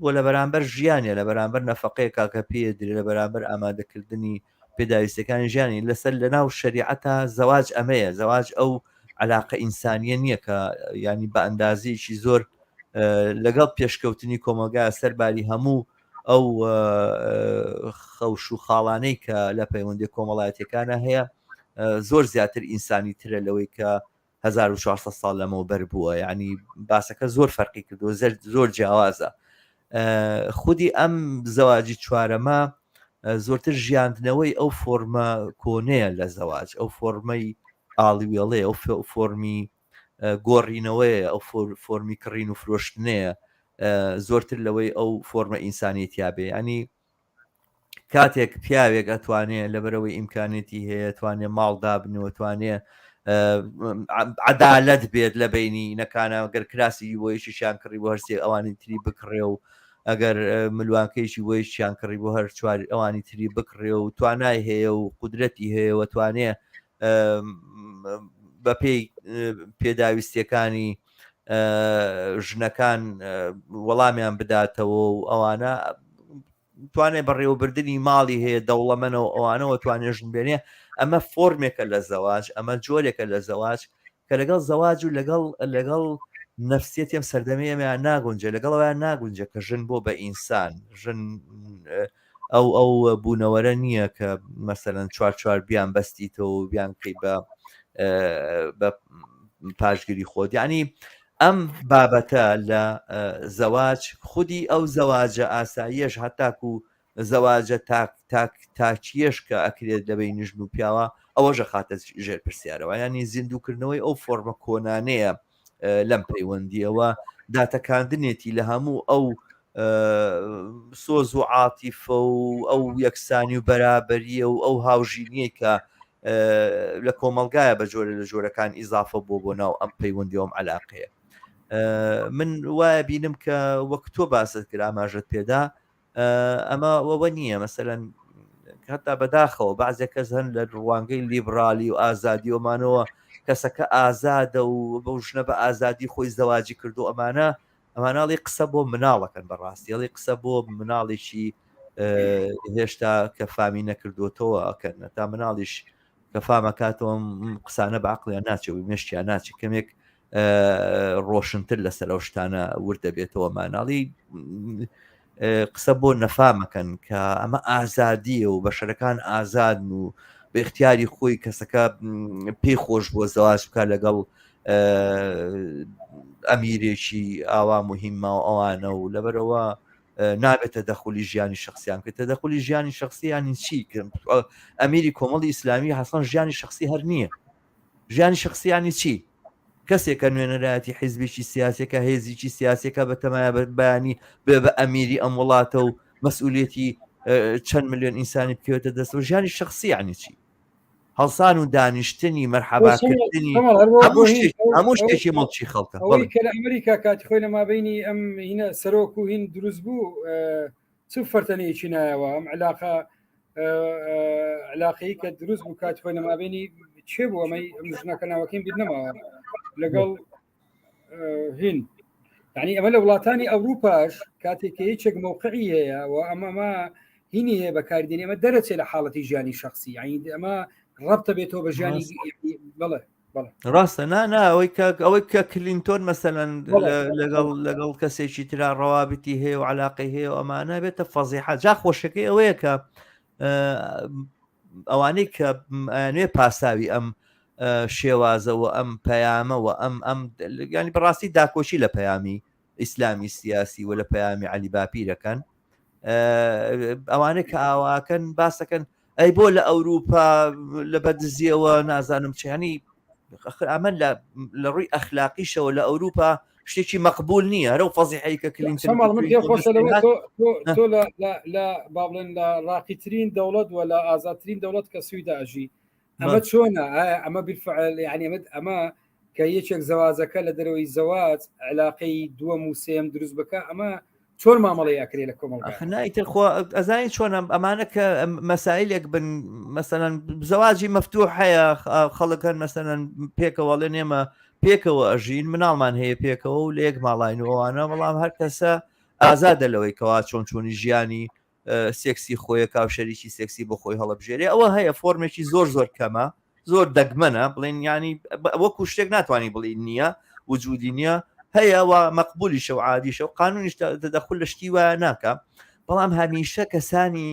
بۆ لە بەرامبەر ژیانێ لە بەرامبەر نەفەقەیەکا کە پێدرێ لە بەرامبەر ئامادەکردنی پێداویستەکانی ژیانی لەسەر لە ناو شەریعەتە زەواج ئەمەیە. زەواج ئەو علاقە ئینسانیە نییە کە ینی بە ئەندازەیەکی زۆر لەگەڵ پێشکەوتنی کۆمەلگا سەرباری هەموو ئەو خەوش و خاڵانەی کە لە پەیوەندی کۆمەڵایەتەکانە هەیە زۆر زیاتر ئینسانی ترە لەوەی کە 1400 ساڵ لەمەوبەر بووە، یعنی باسەکە زۆر فەرقی کردو زۆر جیاوازە. خودی ئەم زەواجی چوارەمە زۆرتر ژیاندنەوەی ئەو فۆرمە کۆنەیە لە زەواج، ئەو فۆرمەی ئاڵیوێڵێ، ئەو فۆرمی گۆڕینەوەیە، ئەو فۆرمی کڕین و فرۆشتنەیە زۆرتر لەوەی ئەو فۆرمە ئینسانیەتیا بێ. ینی کاتێک پیاوێک ئەتوانێت لەبەرەوەی ئیمکانێتی هەیە توانێت ماڵ دابنەوە، توانێت عەدالەت بێت لە بینی نەکانە گەر کراسی بۆیشیشیان کڕی بۆ هەرسێ ئەوانی تری بکڕێ و ئەگەر ملوانکەیشی بۆیشیان کڕی بۆ هەر چوار ئەوانی تری بکڕێ و توانای هەیە و قودرەتی هەیەوە توانێت بە پێی پێداویستیەکانی ژنەکان وەڵامیان بداتەوە و ئەوانە توانێت بەڕێوەبردننی ماڵی هەیە دەوڵەمەنەوە ئەوانەوە توانێت ژن بێنێ. ئەمە فۆرمێکە لە زەواج، ئەمە جۆرێکە لە زەواج کە لەگەڵ زەواج و لەگەڵ نەفسیەتی ئەم سەردەمەیەمیان ناگونجێ، لەگەڵەوەیان ناگونجێ کە ژن بۆ بە ئینسان ژن ئەو بوونەوەرە نییە کە مەسەرەن چوار بیان بەستیتەوە و بیان کەی بە پاشگیری خۆت. یعنی ئەم بابەتە لە زەواج خودی ئەو زەواجە ئاساییەش هەتاکو زەواجە تاکیەش کە ئەکرێت لەبەی نژن و پیاوە ئەوەژە خاتە ژێر پرسیارەوە، ینی زیندوکردنەوەی ئەو فۆرمە کۆنانەیە لەم پەیوەندیەوە داتەکاندنێتی لە هەموو ئەو سۆز و عاتیفە و ئەو یەکسانی و بەرابەریە و ئەو هاوژینیە کە لە کۆمەلگایە بە جۆرە لە جۆرەکان ئیزافە بۆ ناو ئەم پەیوەندیەوەم عەلاقەیە. من وایە بینم کە وەک تۆ باست کرد ئاماژەت پێدا ئەمە وەوە نییە. مەسەلەن هەتا بەداخەوە بەعزێک کەس هەن لە ڕوانگەی لیبرالی و ئازادی ئەمانەوە کەسەکە ئازادە و بەو ژنە بە ئازادی خۆی زەواجی کردو ئەماناڵی قسە بۆ مناڵەکەن بەڕاستی ئەڵی قسە بۆ مناڵێکی هێشتا کە فامی نەکردوتەوە ئەکەن تا مناڵیش کە فامەکاتەوە قسانە بە عەقڵیان ناچێت مێشتیان ناچێت کەمێک ڕۆشنتر لەسەر ئەو شتانە وردە بێتەوە. ماناڵی قسە بۆ نەفامەکەن کە ئەمە ئازادیە و بەشەرەکان ئازادن و بە اختیاری خۆی کەسەکە پێی خۆش بۆ زەواج بکات لەگەڵ ئەمیرێکی ئاوا مهمە و ئەوانە و لەبەرەوە نابێتە دەخولی ژیانی شخصیان کە تەدەخولی ژیانی شخصیانی چی ئەمیری کۆمەڵی ئیسلامی حەسەن ژیانی شخصی هەر نییە. ژیانی شخصیانی چی؟ کەسێکە نوێنەرایەتی حیزبێکی سیاسەکە هێزیی سیاسەکە بە تەمایە بەیانی بێ بە ئەمیری ئەم وڵاتە و مەسئولێتی چەند ملیۆن ئینسانی بکەوێتە دەستەوە. ژیانی شخصی یعنی چی؟ هەڵسان و دانیشتنی مەرحەباکردنی هەموو شتێکی مڵکی خەڵکە. ئەوەی کە لە ئەمریکا کاتی خۆی لە مابینی ئەم هینە سەرۆک و هین دروست بوو چ فەرتەنەیەکی نایەوە ئەم علاقەی کە دروست بوو کاتی خۆی لە مابینی چێ بوو ئەمەی ژنەکە ناوەکەین بیر نەماوە لەگەڵ هین يعني ئەمە لە وڵاتانی ئەوروپاش کاتێک هیچێک مووقعی هەیە و ئەمەما هینی هەیە بەکاردێنی ئەمە دەرەچێت لە حاڵەتی ژیانی شخصی یعنی ئەمە ڕەبتە بێتەوە بە ژیانی بڵێ ڕاستە نا ئەوەی کە کلینتۆن مەسەلەن لەگەڵ کەسێکی ترا ڕەوابتی هەیە و علاقی هەیە و ئەمانە بێتە فەزیحە جا خۆشەکەی ئەوەیە کە ئەوانەی کە نوێ پاساوی ئەم شێوازەوە ئەم پەیامەوە ئەم ینی بەڕاستی داکۆچی لە پەیامی ئیسلامی سیاسی و لە پەیامی عەلی باپیرەکەن ئەوانەی کە ئاواکەن باسەکەن ئەی بۆ لە ئەوروپا لە بەدزیەوە نازانم چیانی ئەمە لە ڕووی ئەخلاقیشەوە لە ئەوروپا شتێکی مەقبول نییە هەرە و فەزیحەی کە کلینتۆن تۆ لە با بڵێن لە ڕاقیترین دەوڵەت و لە ئازادترین دەوڵەت کە سویدا ئەژی ئەمە چۆنە ئەمە بالفعل یعنی ئەمە کە یەکێک زەوازەکە لە دەرەوەی زەواج علاقەی دووەم و سێم دروست بکە ئەمە چۆن مامەڵی ئەکرێ لە کۆمەڵگا نایتر خۆ ئەزانی چۆنە ئەمانە کە مەسائلێک بن مەسەلەن زەواجی مەفتوح هەیە خەڵکان مەسەلەن پێکەوەڵێ نێمە پێکەوە ئەژین مناڵمان هەیە پێکەوە و لە یەک ماڵاینەوەوانە بەڵام هەر کەسە ئازادە لەوەی کەوا چۆنی ژیانی سێکسی خۆیە کاو شەریکی سێکسی بۆ خۆی هەڵبژێری ئەوە هەیە فۆرمێکی زۆر کەمە زۆر دەگمەنە بڵێن ینی وەکو شتێک ناتوانانی بڵین نییە وجودی نییە هەیە و مەقبولیشە و عادیشە و قانونیش دەخل لە شتی وایە ناکە بەڵام هەمیشە کەسانی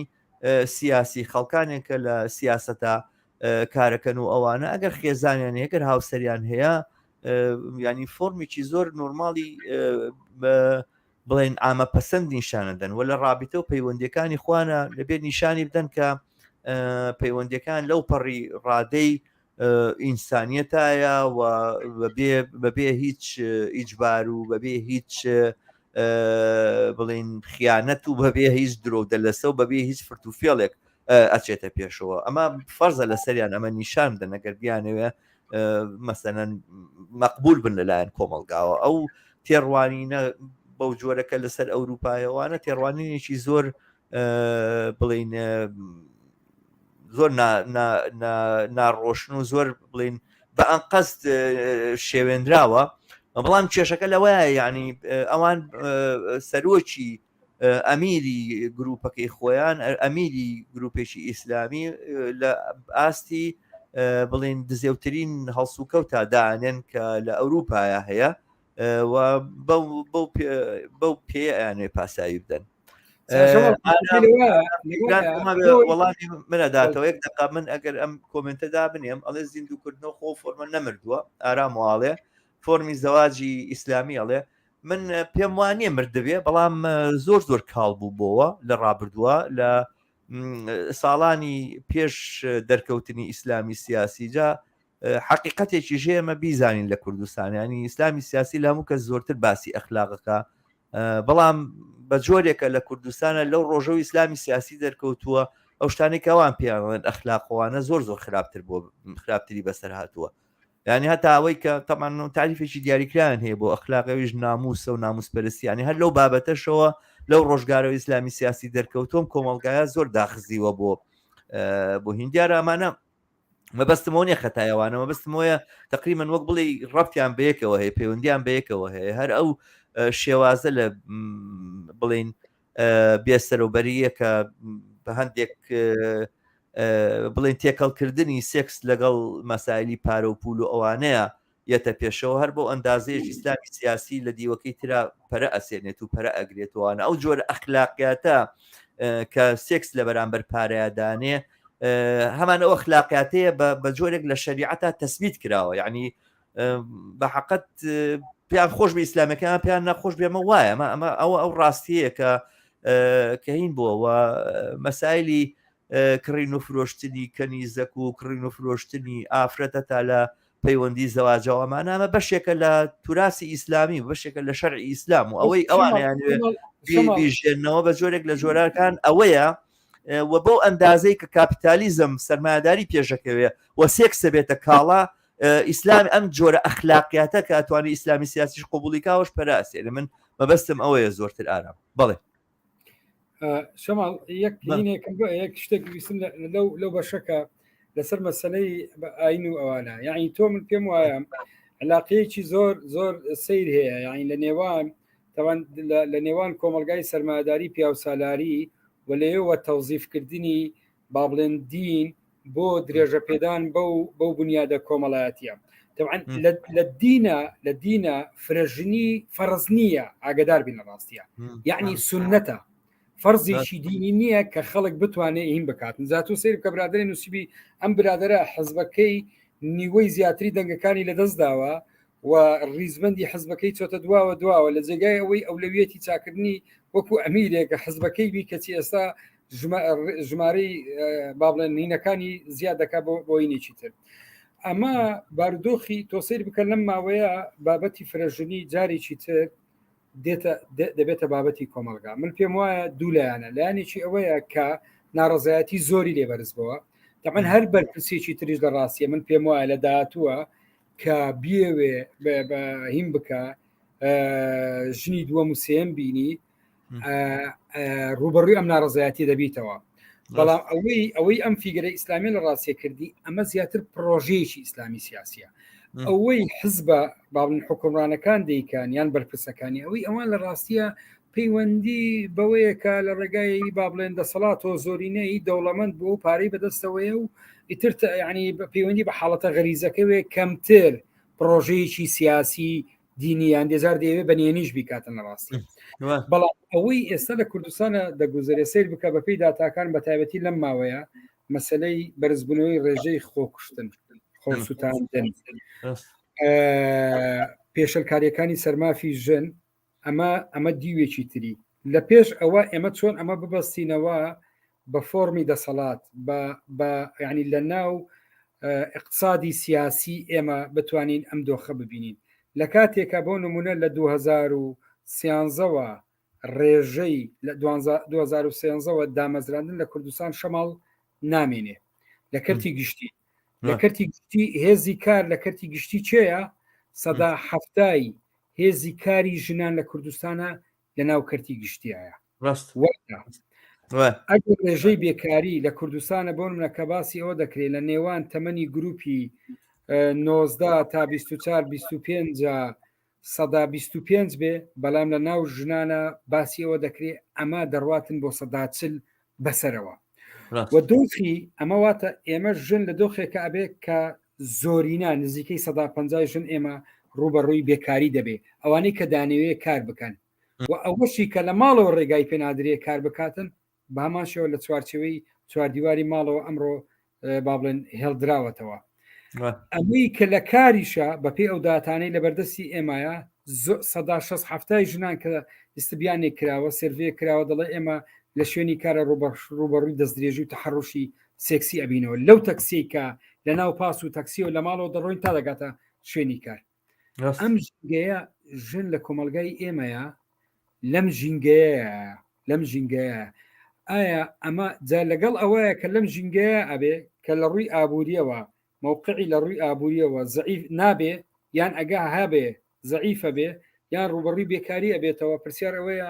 سیاسی خەڵکانێکە لە سیاسەتە کارەکەن و ئەوانە ئەگەر خێزانیان هەیەگەر هاوسەریان هەیە ینی فۆرمێکی زۆر نورماڵی بڵێن ئامە پەسەند نیشانەدەن و لە ڕابطە و پەیوەندیەکانی خوانە لەبێت نیشانی بدەن کە پەیوەندیەکان لەو پەڕی ڕادەی ئینسانیەتایە و بەبێ هیچ ئیجبار و بەبێ هیچ بڵین خیانەت و بەبێ هیچ درۆ دەلەسە و بەبێ هیچ فرتوفێڵێک ئەچێتە پێشەوە ئەمە فەرزە لە سەریان ئەمە نیشان بدەن ئەگەر بیانەوێ مەسەلەن مەقبول بن لەلایەن کۆمەڵگاوە ئەو تێڕوانینە بەو جۆرەکە لەسەر ئەوروپایەوانە تێڕوانینێکی زۆر بڵین زۆر ناڕۆشن و زۆر بڵین بە ئەنقەست شێوێنراوە بەڵام کێشەکە لەوەیە یعنی ئەوان سەرۆکی ئەمیری گروپەکەی خۆیان ئەمیری گروپێکی ئیسلامی لە ئاستی بڵین دزێوترین هەڵسوکەوتا دانێن کە لە ئەوروپایە هەیە و بەو پێیانێ پاسایی بدەن وەڵامی منەداتەوە یەک دقا من ئەگەر ئەم کۆمنتەدا بنێم ئەڵێ زیندوکردنەوە خۆ فۆرمە نەمردووە ئارام واڵێ فۆرمی زەواجی ئیسلامی ئەڵێ من پێم وانە مردبێ بەڵام زۆر کاڵ بوو بۆەوە لە ڕابردووە لە ساڵانی پێش دەرکەوتنی ئیسلامی سیاسی جا حقیقەتێکی ژێمە بیزانین لە کوردستانیانی ئیسلامی سیاسی لە هەموو کە زۆرتر باسی ئەخلاقەکە بەڵام بە جۆرێکە لە کوردستانە لەو ڕۆژەوە ئیسلامی سیاسی دەرکەوتووە ئەو شتانێک ئەوان پێیان ئەخلاقەوانە زۆر خراپتر بۆ خراپتری بەسەر هاتووە یعنی هەتا ئەوەی کە تەمان تعریفێکی دیاریکرایان هەیە بۆ ئەخلاقەویش ناموسە و ناموسپەرستی هەر لەو بابەتەشەوە لەو ڕۆژگارەوە ئیسلامی سیاسی دەرکەوتۆم کۆمەڵگایە زۆر داخزیوە بۆ هیندیارە ئەمانە مەبەستمەوە نیە خەتایەوانە مەبەستمەوەیە تقریباً وەک بڵێ ڕەبتیان بەیەکەوە هەیە پەیوەندیان بەیەکەوە هەیە هەر ئەو شێوازە لە بڵین بێسەرۆبەریە کە بە هەندێک بڵین تێکەڵکردنی سێکس لەگەڵ مەسایلی پارە و پول و ئەوانەیە یەتە پێشەوە هەر بۆ ئەندازەیەکی ئیسلامی سیاسی لە دیوەکەی ترا پەرە ئەسێنێت و پەرە ئەگرێتوانە ئەو جۆرە ئەخلاقیاتە کە سێکس لە بەرامبەر پارەیەدانێ هەمان ئەو ئەخلاقیاتەیە بە جۆرێک لە شەریعەتە تەسبیت کراوە یعنی بە حەقەت پێیان خۆش بە ئیسلامەکان پێیان نەخۆش بێمە وایە ئەمە ئەو ڕاستیەیە کە هین بووە مەسایلی کڕین و فرۆشتنی کەنیزەک و کڕین و فرۆشتنی ئافرەتە تا لە پەیوەندی زەواجەوەمانە ئەمە بەشێکە لە توراسی ئیسلامی بەشێکە لە شەرعی ئیسلام و ئەوەی ئەوانیانوێ بیژێنەوە بە جۆرێک لە جۆرەکان ئەوەیە و بۆ ئەندازەی کە کاپیتالیزم سەرمایهداری پێشەکەوێ و سێکسە بێتە کاڵا ئیسلام ئەم جۆرە ئەخلاقیاتە کە ئەتوانێت ئیسلامی سیاسیش قبولیکاوەش پەراسێ من مەبەستم ئەوەیە زۆرتر ئارام بڵێ شەماڵ یەک شتێک ویستم لەو بەشەکە لەسەر مەسەلەی ئاین و ئەوانە یعنی تۆ من پێم وایە علاقەیەکی زۆر سیر هەیە، یعنی لە نێوان لە نێوان کۆمەلگای سەرمایه‌داری پیا و سالاری و لەوێەوە تەوزیفکردنی با بڵێن دین بۆ درێژە پێدان بەو بنیادە کۆمەڵایەتیە. طبعا لە دینە فرەژنی فەرز نییە، ئاگدار بین لە ڕاستیە، یعنی سنەتە، فەرزێکی دینی نییە کە خەڵک بتوانێت هین بکاتن. زاتۆ سیر کە برادری نووسیبی ئەم برادرە حزبەکەی نیوەی زیاتری دەنگەکانی لەدەست داوە و ریزبندی حزبەکەی چۆتە دواوە لە جێگای ئەوەی ئەولەویەتی چاکردنی وەکو ئەمیرێکە حزبەکەی بی کەچی ئێستا ژمارەی با بڵێن نینەکانی زیاد دەکا بۆینێکی تر. ئەمە بارودۆخی تۆ سیر بکە لەم ماوەیە بابەتی فرەژنی جارێکی تر دەبێتە بابەتی کۆمەلگا. من پێم وایە دوو لایەنە، لایەنێکی ئەوەیە کە ناڕزایەتی زۆری لێبەرزبەوە. دەمەن هەر بەرپرسێکی تریش لە ڕاستیە من پێم وایە لە داهاتووە کە بیەوێ هیم بکە ژنی دووەم و سێم بینی ڕوبەڕووی ئەم ناڕزایەتی دەبیتەوە. بەڵام ئەوەی ئەم فیگرە ئیسلامی لە ڕاستیە کردی ئەمە زیاتر پرۆژەیەکی ئیسلامی سیاسیە. ئەوەی حزبە باڵن حکومڕانەکان دەیکان یان بەرپرسەکانی ئەوان لە ڕاستیە پەیوەندی بەوەیەکە لە ڕێگای با بڵێن دەسەڵاتەوە زۆرینەی دەوڵەمەند بۆ پارەی بەدەستەوەیە و ئیتر ینی پەیوەندی بە حاڵەتە غەریزەکەوێ کەمتر پرۆژەیەکی سیاسی دینیان دێزار دەیەوێت بەنیێنیش بیکاتن لە ڕاستی. بەڵام ئەوەی ئێستا لە کوردستانە دەگوزارێ سیر بکە بەپی داتاکان بە تایبەتی لەم ماوەیە مەسلەی بەرزبوونەوەی ڕێژەی خۆکوشتن خۆسووتاندن پێشەلکاریەکانی سەرمافی ژن ئەمە دیوێکی تری لە پێش ئەوە ئێمە چۆن ئەمە ببەستینەوە بە فۆرمی دەسەڵات بە ینی لە ناو اقتصادی سیاسی ئێمە بتوانین ئەم دۆخە ببینین. لە کاتێکە بۆ نمونە لە 2013ەوە ڕێژەی لە 2013ەوە دامەزراندن لە کوردستان شەماڵ نامێنێ لە کەرتی گشتی لە کەرتی گشتی هێزی کار لە کەرتی گشتی چێە؟ 170 هێزی کاری ژنان لە کوردستانە لە ناو کەرتی گشتیایە. ئەگەر ڕێژەی بێکاری لە کوردستانە بۆ منە کە باسی ئەوە دەکرێت لە نێوان تەمەنی گروپی 19 تا 24-25 125 بێ، بەڵام لە ناو ژنانە باسی ئەوە دەکرێت ئەمە دەڕواتن بۆ 140 بەسەرەوە. و دۆخی ئەمە واتە ئێمە ژن لە دۆخێکە ئەبێ کە زۆرینە نزیکەی 150 ژن ئێمە ڕوبەڕووی بێکاری دەبێ، ئەوانەی کە دانەوێ کار بکەن و ئەوەشی کە لە ماڵەوە ڕێگای پێنادرێ کار بکاتن بە هەماشەوە لە چوارچەوەی چواردیواری ماڵەوە ئەمڕۆ با بڵێن هێڵدراوەتەوە. ئەمەی کە لە کاریشە بەپێ ئەو دااتانەی لە بەردەستی ئێمایە 160 ژنان کە ئستبیانێک کراوە سێڤێ کراوە دەڵێ ئێمە لە شوێنی کارە ڕوبەڕووی دەستدرێژی و تەحڕوشی سێکسی ئەبینەوە لەو تەکسی کە لە ناو پاس و تەکسی و لە ماڵەوە دەڕۆین تا دەگاتە شوێنی کار. ئەم ژینگەیە ژن لە کۆمەلگای ئێمەیە لەم ژینگەیە ئایا ئەمە جا لەگەڵ ئەوەیە کە لەم ژینگەیە ئەبێ کە لە ڕووی ئابوووریەوە مووقعی لە ڕووی ئابوووریەوە زەعیف نابێ یان ئەگا هەبێ زەعیفە بێ یان ڕوبەڕووی بێکاری ئەبێتەوە. پرسیار ئەوەیە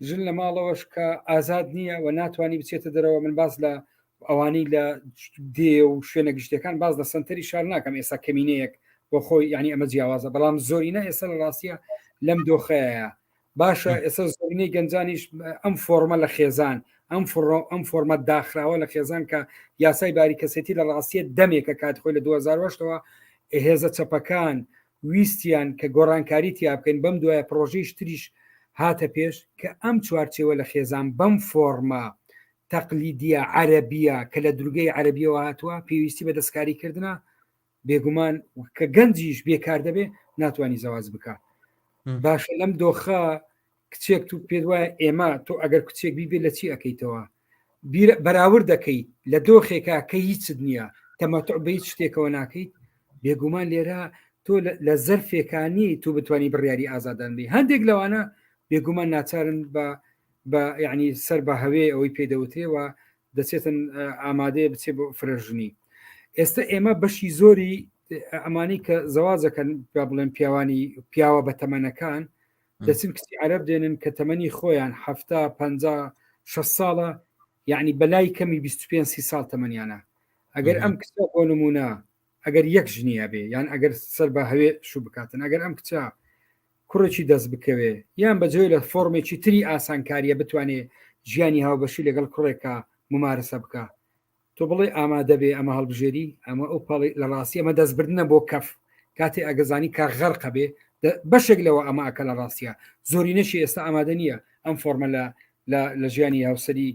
ژن لە ماڵەوەش کە ئازاد نییە و ناتوانانی بچێتە دەرەوە. من باز لە ئەوانەی لە دێ و شوێنە گشتەکان باز لە سنتەری شار ناکەم ئێستا کەمینەیەک بۆ خۆی ینی ئەمە جیاوازە، بەڵام زۆرینە ئێستا لە ڕاستیە لەم دۆخەیە باشە. ئێستا زۆرینەی گەنجانیش ئەم فۆرمە لە خێزان ئەم فۆرمە داخراوە لە خێزان کە یاسای باریکەسێتی لە ڕاستیە دەمێکە کات خۆی لە 2008ەوە هێزە چەپەکان ویستیان کە گۆڕانکاری تیا بکەین بەم دوایە پرۆژەی تریش هاتە پێش کە ئەم چوارچێوە لە خێزان بەم فۆرمە تەقلیدیە عەرەبیە کە لە دورگەی عەرەبیەوە هاتووە پێویستی بە دەستکاریکردنە بێگومان کە گەنجیش بێکار دەبێ ناتوانانی زەواز بکە. باشە لەم دۆخە کچێک تو پێ وایە ئێمە تۆ ئەگەر کچێک بیبێ لە چی ئەەکەیتەوە بەراورد دەکەیت لە دۆخێکە کە هیچت نییە تەمەتع بە هیچ شتێکەوە ناکەیت بێگومان لێرە تۆ لە زەرفێکانی تو بتوانانی بڕیاری ئازادان بی. هەندێک لەوانە بێگومان ناچارن بە یعنی سەر بە هەوێ ئەوەی پێدەوتێەوە دەچێتن ئامادەیە بچێت بۆ فرەژنی. ئێستا ئێمە بەشی زۆری ئەمانی کە زەوازەکەن با بڵێن پیاوە بە تەمەنەکان دەچن کچی عەرەب دێنن کە تەمەنی خۆیان 50-56 ساڵە یعنی بەلای کەمی 25-30 ساڵ تەمەنیانە. ئەگەر ئەم کچە بۆ نمونە ئەگەر یەک ژنیە بێ یان ئەگەر سەر بە هەوێ شو بکاتن ئەگەر ئەم کچە کوڕێکی دەست بکەوێ یان بەجێ لە فۆرمێکی تری ئاسانکاریە بتوانێت ژیانی هاوبەشی لەگەڵ کوڕێکە ممارسە بکە تۆ بڵێ ئامادە بێ ئەمە هەڵبژێری ئەمە ئەو پاڵی لە ڕاستی ئەمە دەستبردنە بۆ کەف کاتێ ئەگەزانی کا غەرقە بێ بەشێک لەوە ئەمە ئەکە لە ڕاستیە زۆری نەشی ئێستا ئامادە نییە ئەم فۆرمە لە ژیانی هاوسەری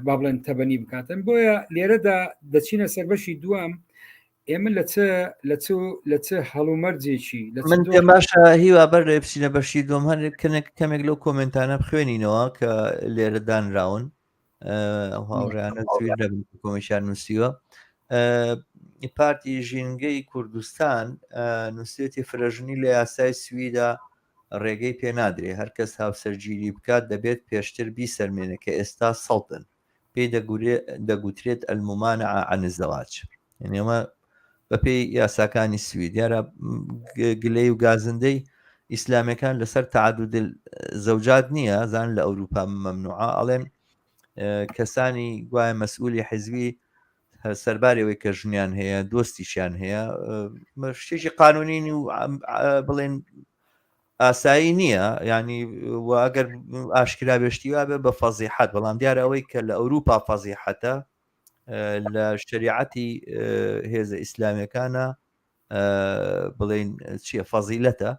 با بڵێن تەبەنی بکاتن بۆیە لێرەدا دەچینە سەربەشی دوام ئێمە لە چ هەڵومەرجێکی من باشە هیوا بەر لە بچینە بەشی دوم هەر کەمێک لەو کۆمنتانە بخوێنینەوە کە لێرە دانراون هاوڕیانە کۆمیشار نووسیوە پارتی ژینگەی کوردستان نووسێتی فرەژنی لە یاسای سویدا ڕێگەی پێنادرێ هەر کەس هاوسەرگیری بکات دەبێت پێشتر بیسەرمێنە کە ئێستا سەڵتن پێی دەگوترێت ئەلمومانە عن الزەواج یعنی ئەمە بەپێی یاساکانی سوید دیارە گلەی و گازندەی ئیسلامیەکان لەسەر تعدد زەوجات نییە زان لە ئەوروپا مەمنوعە ئەڵێن کەسانی گوایە مەسئولی حیزبی سەربارەوەی کە ژنیان هەیە دۆستیشیان هەیە شتێکی قانونینی و بڵێن ئاسایی نییە ینی ئەگەر ئاشکرا بێشتیوا بێ بە فەزیحەت بەڵام دیارە ئەوەی کە لە ئەوروپا فەزیحەتە لە شریعەتی هێزە ئیسلامیەکانە بڵێن چییە فەزیلەتە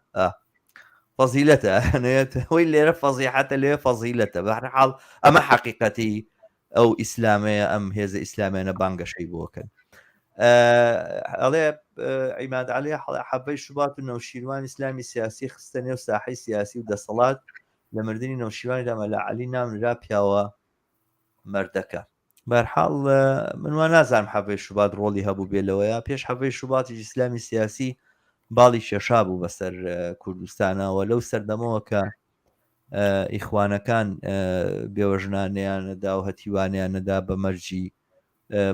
فەزیلەتە هەوەی لێرە فەزیحەتە لێ فەزیلەتە بەهەرحاڵ ئەمە حەقیقەتی ئەو ئیسلامەیە ئەم هێزە ئیسلامیانە بانگەشەی بۆکەن ئەڵێ عیماد عەلی حەبەی شوبات و نەوشیروان ئیسلامی سیاسی خستە نێو ساحەی سیاسی و دەسەڵات لە مردنی نەوشیروانی مەلا عەلی نامنرا پیاوە مەردەکە بەرحاڵ من وان نازانم حەبەی شوبات ڕۆڵی هەبوو بێلەوەیە پێش حەبەی شوباتی ئیسلامی سیاسی باڵی شێشا بوو بەسەر کوردستانەوە لەو سەردەمەوە کە ئیخوانەکان بێوەژنانیانەدا و هەتیوانیانەدا بە مەرجی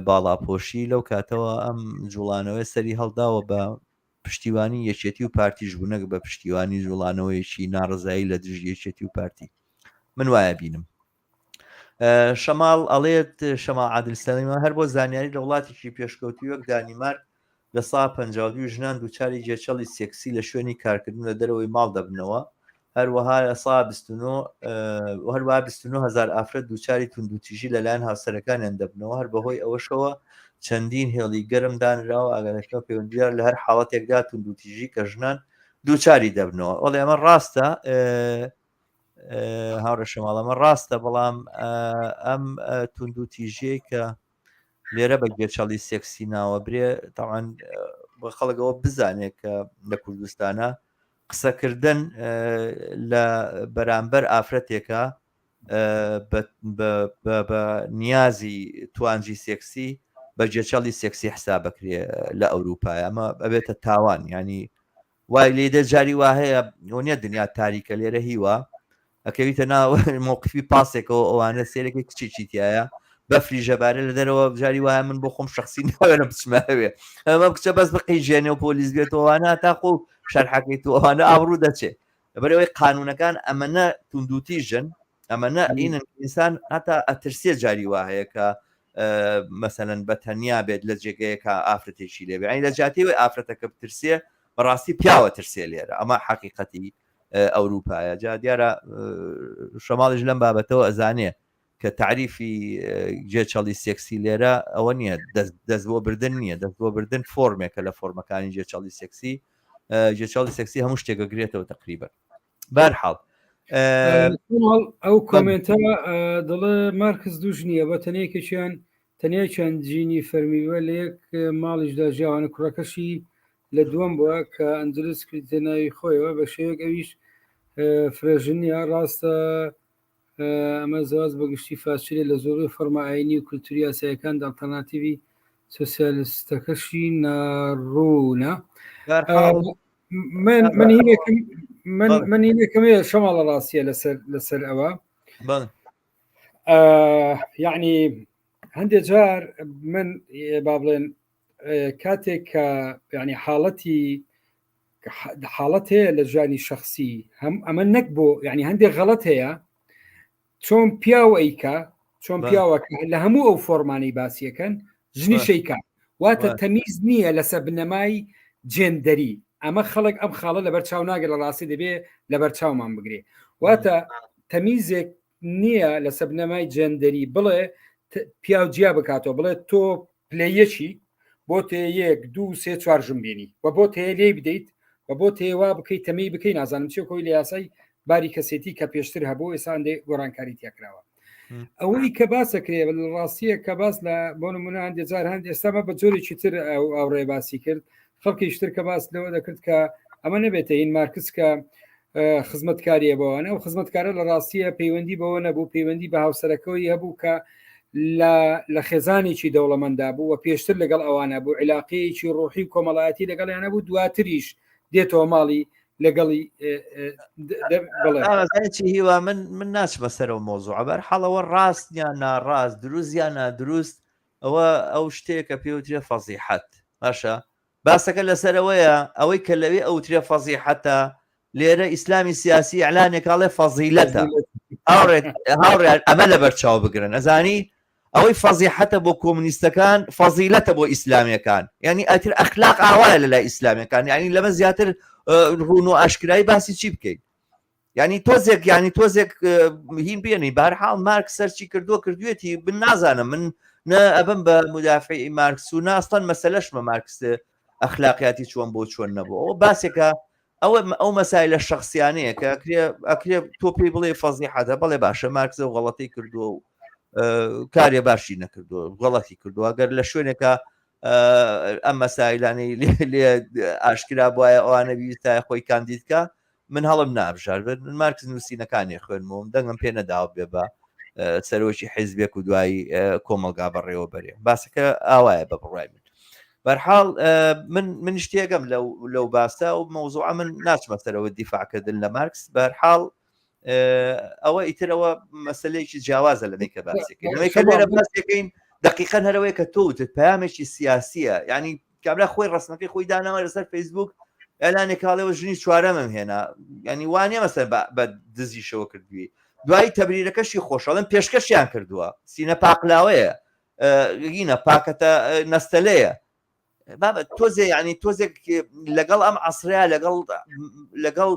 باڵاپۆشی لەو کاتەوە ئەم جوڵانەوەی سەری هەڵداوە بە پشتیوانی یەکێتی و پارتیش بوونەک بە پشتیوانی جوڵانەوەیکی ناڕزایی لە دژ یەکێتی و پارتی من وایە بینم شەماڵ ئەڵێت شەماڵ عادل سەلیمە هەر بۆ زانیاری لە وڵاتێکی پێشکەوتی وەک دانیمارک لە سا 52 ژنان دووچاری جێچەڵی سێکسی لە شوێنی کارکردن لە دەرەوەی ماڵ دەبنەوە هەروەها لە سا 29,000 ئافرەت دووچاری توندوتیژی لەلایەن هاوسەرەکانیان دەبنەوە هەر بەهۆی ئەوەشەوە چەندین هێڵی گەرم دانراوە ئاگادارکردنەوە پەیوەندیدار لە هەر حاڵەتێکدا توندوتیژی کە ژنان دووچاری دەبنەوە ئەڵێ ئەمە ڕاستە هاوڕە شەماڵ ئەمە ڕاستە بەڵام ئەم توندوتیژەیە کە لێرە بە گێچەڵی سێکسی ناوە برێ تاوان بە خەڵکەوە بزانێت کە لە کوردستانە قسەکردن لە بەرامبەر ئافرەتێکە بە نیازی توانجی سێکسی بە جێچەڵی سێکسی حساب بکرێ لە ئەوروپای ئەمە ئەبێتە تاوان ینی وای لێدە جاری وا هەیە نیە دنیا تاریکە لێرە هیوە ئەکەویتە ناو مووقفی پاسێکەوە ئەوانە سێرەکەی کچێکی تایە بەفری ژەبارە لە دەرەوە جاری وایە من بۆ خۆم شخصی ناوێنە بچمەوێ ئەمە کچە بەس بقیژێنێ و پۆلیس بێتەوەوانە تاقۆ و شەرحەکەیت و ئەوانە ئابڕوو دەچێت بەرەوەی قانونەکان ئەمەنە توندوتیژن ئەمەنە ئینن ئینسان هەتا ئەترسێ جاری وا هەیە کە مەسەلەن بە تەنیا بێت لە جێگەیەکە ئافرەتێکی لێبێ ئەی لە جاتیوی ئافرەتەکە بترسێ بەڕاستی پیاوە ترسێ لێرە ئەمە حەقیقەتی ئەوروپایە جا دیارە شەماڵیش لەم بابەتەوە ئەزانێ کە تعریفی جێچەڵی سێکسی لێرە ئەوە نییە دەست بۆ بردن نییە دەست بۆ بردن فۆرمێکە لە فۆرمەکانی جێچەڵی سێکسی جێچەڵی سێکسی هەموو شتێکەگرێتەوە تقریبا بەرحاڵ ئەو کۆمنتە دەڵێ مارکس دووش نییە بە تەنەیەکێکیان تەنیا چەند جینی فەرمیوە لە یەک ماڵیشدا ژیاوانە کوڕەکەشی لە دووەم بووە کە ئەندلس کردە ناوی خۆیەوە بە شێوەیەک ئەویش فرێژنیە ڕاستە ئەمە زواز بەگشتی فاشرێ لە زۆری فەرمائینی و کولتوری یاسایەکان ئالتەرناتیڤی سۆسیالیستەکەشی ناڕوونە من هینێکەمێ شەماڵ لە ڕاستیە لەسەر ئەوە یعنی هەندێک جار من با بڵێن کاتێک کە ینی حاڵەت هەیە لە ژانی شخصی ئەمە نەک بۆ ینی هەندێک غەڵەت هەیە چۆن پیاوە ئەیکە چۆن پیاوەکە لە هەموو ئەو فۆرمانی باسیەکەن ژنی شەیکە واتە تەمیز نییە لەسەر بنەمای جێندەری ئەمە خەڵک ئەم خاڵە لەبەر چاو ناگە لە ڕاستی دەبێ لەبەر چاومان بگرێ واتە تەمیزێک نییە لەسەر بنەمای جێندەری بڵێ پیاوجیا بکاتەوە بڵێ تۆ پلەیەکی بۆ تێ 1 2 3 4 ژمبێنی و بۆ تێ لێ بدەیت و بۆ تێوا بکەیت تەمەی بکەی نازانم چێ کۆی لە یاسای باری کەسێتی کە پێشتر هەبوو ئێساندێ گۆڕانکاری تیاکراوە ئەوەی کە باسەکرێ ڕاستیە کە باس لە بۆ نمونە هەندێجار هەند ئێستامە بە جۆرێکی تر ئەوڕێ باسی کرد خەڵکیشتر کە باس لەوە دەکرد کە ئەمە نەبێتە هین مارکس کە خزمەتکاریە بەوانە و خزمەتکارە لە ڕاستیە پەیوەندی بەوە نەبوو پەیوەندی بە هاوسەرەکەوی هەبوو کە لە خێزانێکی دەوڵەمەندا بوو و پێشتر لەگەڵ ئەوانە بوو علاقەیەکی ڕۆحی و کۆمەڵایەتی لەگەڵیانە بوو دواتریش دێتەوە ماڵی لەگەڵی هیوا من ناچمە سەرەوە مۆزوع بەر حاڵەوە ڕاست یان ناڕاست دروست یان نادروست ئەو شتێکە پێوترێ فەزیحەت باشە باسەکە لەسەرەوەیە ئەوەی کە لەوێ ئەوترێ فەزیحەتە لێرە ئیسلامی سیاسی ئەعلانێکاڵێ فەزیلەتە هاوڕێ ئەمە لە بەرچاو بگرن ئەزانی ئەوەی فەزیحەتە بۆ کۆمونیستەکان فەزیلەتە بۆ ئیسلامیەکان یعنی ئەتر ئەخلاق ئاوایە لەلای ئیسلامیەکان یعنی لەمە زیاتر ڕون و ئاشکرایی باسی چی بکەیت ینی تۆزێک هین بێنی بارحاڵ مارکس سەرچی کردوێتی بن نازانم من ئەبم بە مدافعی مارکس و ناستان مەسەلەشمە مارکس ئەخلاقیاتی چۆن بۆ چۆن نەبوو ئەوە باسێکە ئەو مەسای لە شخصیانەیە کە ئەکرێ تۆ پێی بڵێ فەزیحەتە بەڵێ باشە مارکسە و غەڵەتی کردووە و کارێ باشی نەکردووە غەڵەتی کردووە گەر لە شوێنێکە ئەم مەسایلانەی لێ ئاشکرا بواە ئەوانە بیستای خۆی کاندیدکە من هەڵم نابژار مارکس نووسینەکانی خوێنمەوە دەنگم پێ نەداوە بێ بە سەرۆکی حیزبێک و دوایی کۆمەلگا بەڕێوە بەرێ باسەکە ئاوایە بە بڕای من بەرحاڵ من شتێگەم لەو باسە و مەوزوع من ناچمە سەرەوە دیفاعکردن لە مارکس بەرحاڵ ئەوە ئیترەوە مەسلەیەکی جیاوازە لەمەی کە باسەکەی لێرە باسەکەین دقیقەن هەرەوەی کە تۆوتت پەیامێکی سیاسیە ینی کابرا خۆی ڕستمەکەی خۆی داناوە لەسەر فەیسبوک ئەلانێکاڵەوە ژنی چوارەمەم هێنا ینی وانە مەسەر بە دزیشەوە کردووی دوایی تەبریرەکەشی خۆشەڵم پێشکەشیان کردووە سینە پاقلاوەیە گینە پاکەتە نەستەلەیە تۆزێ ینی تۆزێک لەگەڵ ئەم عەسرەیە لەگەڵ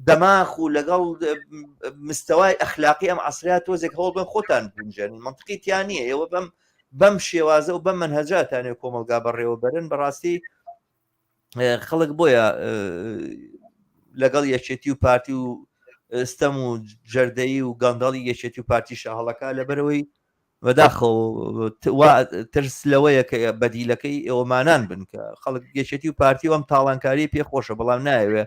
دەماخ و لەگەڵ مستەوای ئەخلاقی ئەم عەسرەیە تۆزێک هەوڵ بن خۆتان بنجێن منطقی تیان نییە ئێوە بەم شێوازە و بەم منهەجاتانێ کۆمەلگا بەڕێوە بەرن بەڕاستی خەڵک بۆیە لەگەڵ یەکێتی و پارتی و ستەم و جەردەیی و گەندەڵی یەکێتی و پارتی شەهەڵەکە لەبەرەوەی بەداخەوە ترس لەوەیە کە بەدیلەکەی ئێوەمانان بن کە خەڵک یەکێتی و پارتی و ئەم تاڵانکاری پێخۆشە بەڵام نایەوێ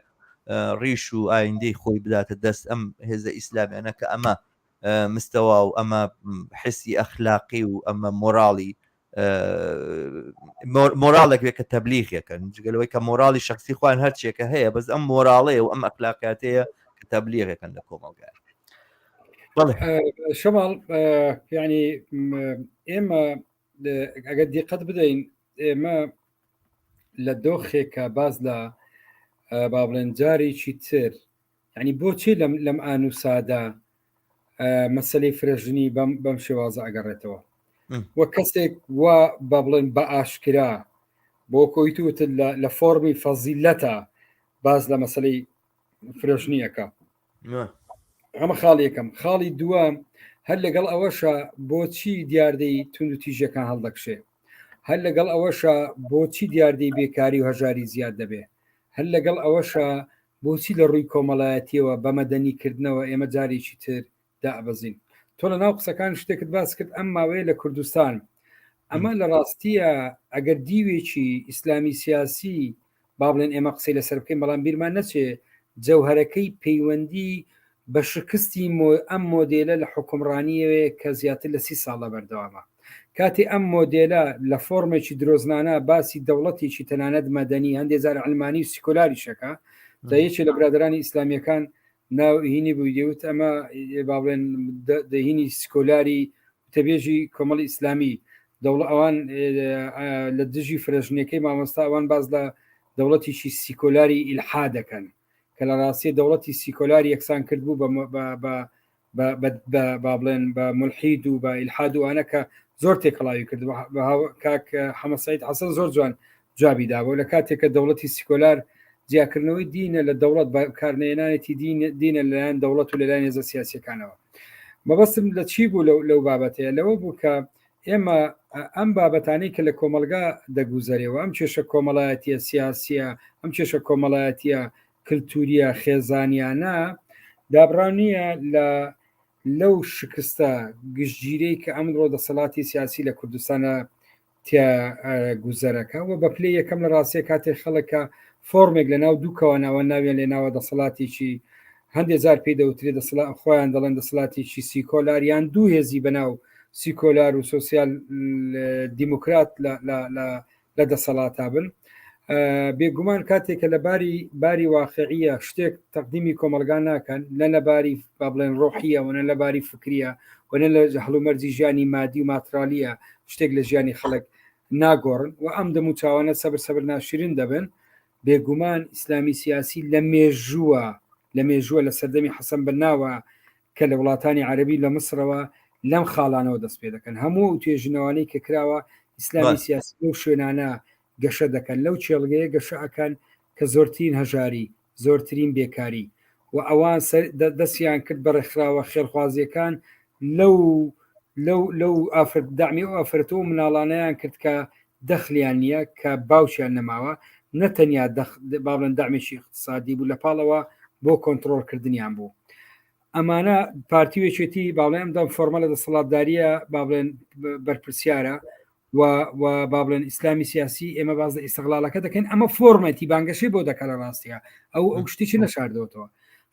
ڕیش و ئایندەی خۆی بداتە دەست ئەم هێزە ئیسلامیانە کە ئەمە مستەوا و ئەمە حسی ئەخلاقی و ئەمە مۆراڵی مۆراڵێک بێت کە تەبلیغێکن جگەلەوەی کە مۆراڵی شخصی خوان هەرچێکە هەیە بەس ئەم مۆراڵەیە و ئەم ئەخلاقیاتەیە کە تەبلیغێکن لە کۆمەلگا شەماڵ یعنی ئێمە ئەگەر دیقەت بدەین ئێمە لە دۆخێکە باز لە با بڵێن جارێکی تر ینی بۆچی لەم ئانوسادا مەسلەی فرەژنی بەم شێوازە ئەگەڕێتەوە وە کەسێک وا با بڵێن بە ئاشکرا بۆ کۆیتوت لە فۆرمی فەزیلەتە باز لە مەسلەی فرەژنیەکە ئەمە خاڵ یەکەم خاڵی دووەم هەر لەگەڵ ئەوەشە بۆچی دیاردەی تونند و تیژەکان هەڵدەکشێ هەر لەگەڵ ئەوەشە بۆچی دیاردەی بێکاری و هەژاری زیاد دەبێ هەر لەگەڵ ئەوەشە بۆچی لە ڕووی کۆمەڵایەتیەوە بە مەدەنیکردنەوە ئێمە جارێکی تر دابەزین تۆ لە ناو قسەکان شتێکت باس کرد ئەم ماوەیە لە کوردستان ئەمە لە ڕاستیە ئەگەر دیوێکی ئیسلامی سیاسی با بڵێن ئێمە قسەی لەسەر بکەین بەڵام بیرمان نەچێ جەوهرەکەی پەیوەندی بە شکستی ئەم مۆدێلە لە حکومڕانیەوەیە کە زیاتر لە 30 ساڵە بەردەوامە کاتی ئەم مۆدێلە لە فۆرمێکی درۆزنانە باسی دەوڵەتێکی تەنانەت مەدەنی هەندێک جار ئەلمانی و سیکۆلاری شەکە دا یەکێ لە برادرانی ئیسلامیەکان ناو هینی بوو دەوت ئەمە با بڵێن دەهینی سیکۆلاری تەبێژی کۆمەڵی ئیسلامی دەوڵە ئەوان لە دژی فرەژنەکەی مامۆستا ئەوان باز لە دەوڵەتیشی سیکۆلاری ئیلحا دەکەن کە لە ڕاستی دەوڵەتی سیکۆلاری یەکسان کردبوو با بڵێن بە ملحید و بە ئیلحاد وانە کە زۆر تێکەڵاوی کرد کاک حەمەد سەعید حەسەن زۆر جوان جوابی دابەوە لە کاتێکە دەوڵەتی سیکۆلار جیاکردنەوەی دینە لە دەوڵەت کارنێنانێتی دینە لەلایەن دەوڵەت و لەلایەن هێزە سیاسیەکانەوە. مەبەستم لە چی بوو لەو بابەتەیە لەوە بوو کە ئێمە ئەم بابەتانەی کە لە کۆمەلگا دەگوزارەوە ئەم کێشە کۆمەڵایەتیە سیاسیە ئەم کێشە کۆمەڵایەتیە کللتوریە خێزانیانە دابڕانیە لەو شکستە گشتگیرەی کە ئەمڕۆ دەسەڵاتی سیاسی لە کوردستانە گوزەرەکە و بە پلەی یەکەم لە ڕاستیە کاتێک خەڵکە فۆرمێک لە ناو دووکەوە ناوە ناوێن لێ ناوە دەسەڵاتێکی هەندێک زار پێی دەوترێت خۆیان دەڵێن دەسەڵاتێکی سیکۆلاریان دوو هێزی بەناو سیکۆلار و سۆسیال دیموکرات لە دەسەڵاتا بن. بێگومان کاتێکە لە باری واقعیە شتێک تەقدیمی کۆمەلگا ناکەن لە لەباری با بڵێن ڕۆحیە وەنە لە باری فکریە وەنە لە هەڵومەرجی ژیانی مادی و ماترالیە شتێک لە ژیانی خەڵک ناگۆڕن و ئەم دەموچاوانە سەبر ناشرین دەبن. بێگومان ئیسلامی سیاسی لە مێژووە لە سەردەمی حەسەن بناوە کە لە وڵاتانی عەربی لە مسرەوە لەم خاڵانەوە دەست پێ دەکەن. هەموو توێژنەوەی کە کراوە ئیسلامی سیاسی لەو شوێنانە گەشە دەکەن لەو چێڵگەیە گەشەکەن کە زۆرترین هەژاری زۆرترین بێکاری و ئەوان دەستیان کرد بە ڕێکخراوە خێرخوازیەکان لەو دامی و ئافرەتەوە مناڵانەیان کرد کە دەخلیان نییە کە باوشیان نەماوە نەتەنیا بابلەن دامێکی اقتصادی بوو لە پاڵەوە بۆ کۆنتترۆلکردنیان بوو. ئەمانە پارتیوێکێتی باڵێ ئەمدام فۆرمە لە دەسەڵاتداریە بابلێن بەرپرسیارە و بابلێن ئیسلامی سیاسی ئێمە باز لە ئیستقلالەکە دەکەن ئەمە فۆرمەتی بانگەشەی بۆ دەکات لە ڕاستیە ئەو شتێکی نەشاردەوەتەوە.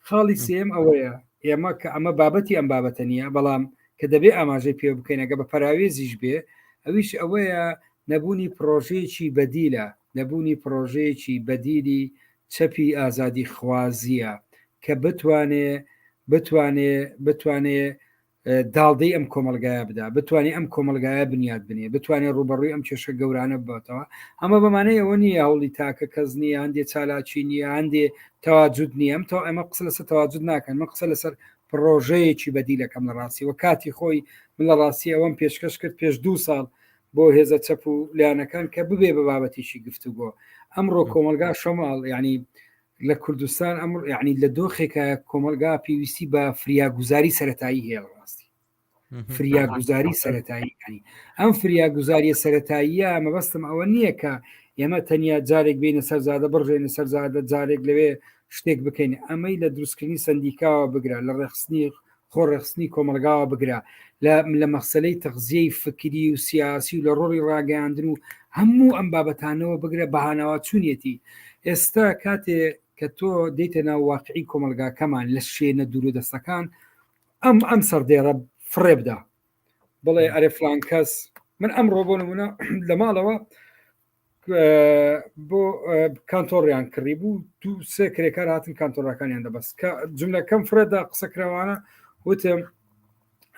خاڵی سێم ئەوەیە ئێمە کە ئەمە بابەتی ئەم بابەتە نیە بەڵام کە دەبێ ئاماژەی پێ بکەینەگە بە پراوێزیش بێ ئەویش ئەوەیە نەبوونی پرۆژەیەکی بەدیلە نەبوونی پرۆژەیەکی بەدیلی چەپی ئازادی خوازیە کە بتوانێ داڵدەی ئەم کۆمەلگایە بدا بتوانێت ئەم کۆمەلگایە بنیاد بنێ بتوانێت ڕوبەڕووی ئەم کێشە گەورانە بباتەوە. ئەمە بەمانەیە ئەوە نیە هەوڵی تاکە کەس نییە هەندێک چالاکی نییە هەندێ تەواجود نییە ئەمە قسە لەسەر تەواجود ناکەن من قسە لەسەر پرۆژەیەکی بەدیلەکەم لە ڕاستی و کاتی خۆی من لە ڕاستی ئەوەم پێشکەش کرد پێش 2 ساڵ بۆ هێزە چەپ و لیانەکان کە ببێ بە بابەتێکی گفتوگۆ. ئەمڕۆ کۆمەلگا شەماڵ ینی لە کوردستان ئەمر یعنی لە دۆخێکە کۆمەلگا پێویستی بە فریاگوزاری سەرەتایی هەیە ڕاستی فریاگوزاری سەرەتایی ئەم فریاگوزاریە سەرەتاییە مەبەستم ئەوە نییە کە ئێمە تەنیا جارێک بینە سەرزادە بڕژێنە سەرزادە جارێک لەوێ شتێک بکەین ئەمەی لە دروستکردنی سندیکاوە بگرە لە ڕێخستنی خۆڕێخستنی کۆمەلگاوە بگرە لە مەخسەلەی تەغزیەی فکری و سیاسی و لە ڕۆڵی ڕاگەیاندن و هەموو ئەم بابەتانەوە بگرە بەهانەوە چوونیەتی. ئێستا کاتێ کە تۆ دەیتە ناو واقعی کۆمەلگاکەمان لە شوێنە دوور و دەستەکان ئەم سەردێڕە فڕێ بدە بڵێ ئەرێ فلان کەس من ئەمڕۆ بۆ نمونە لە ماڵەوە بۆ کانتۆڕیان کڕی بوو 2-3 کرێکار هاتن کانتۆڕەکانیان دەبەست کە جملەکەم فرەدا قسەکراوانە وتم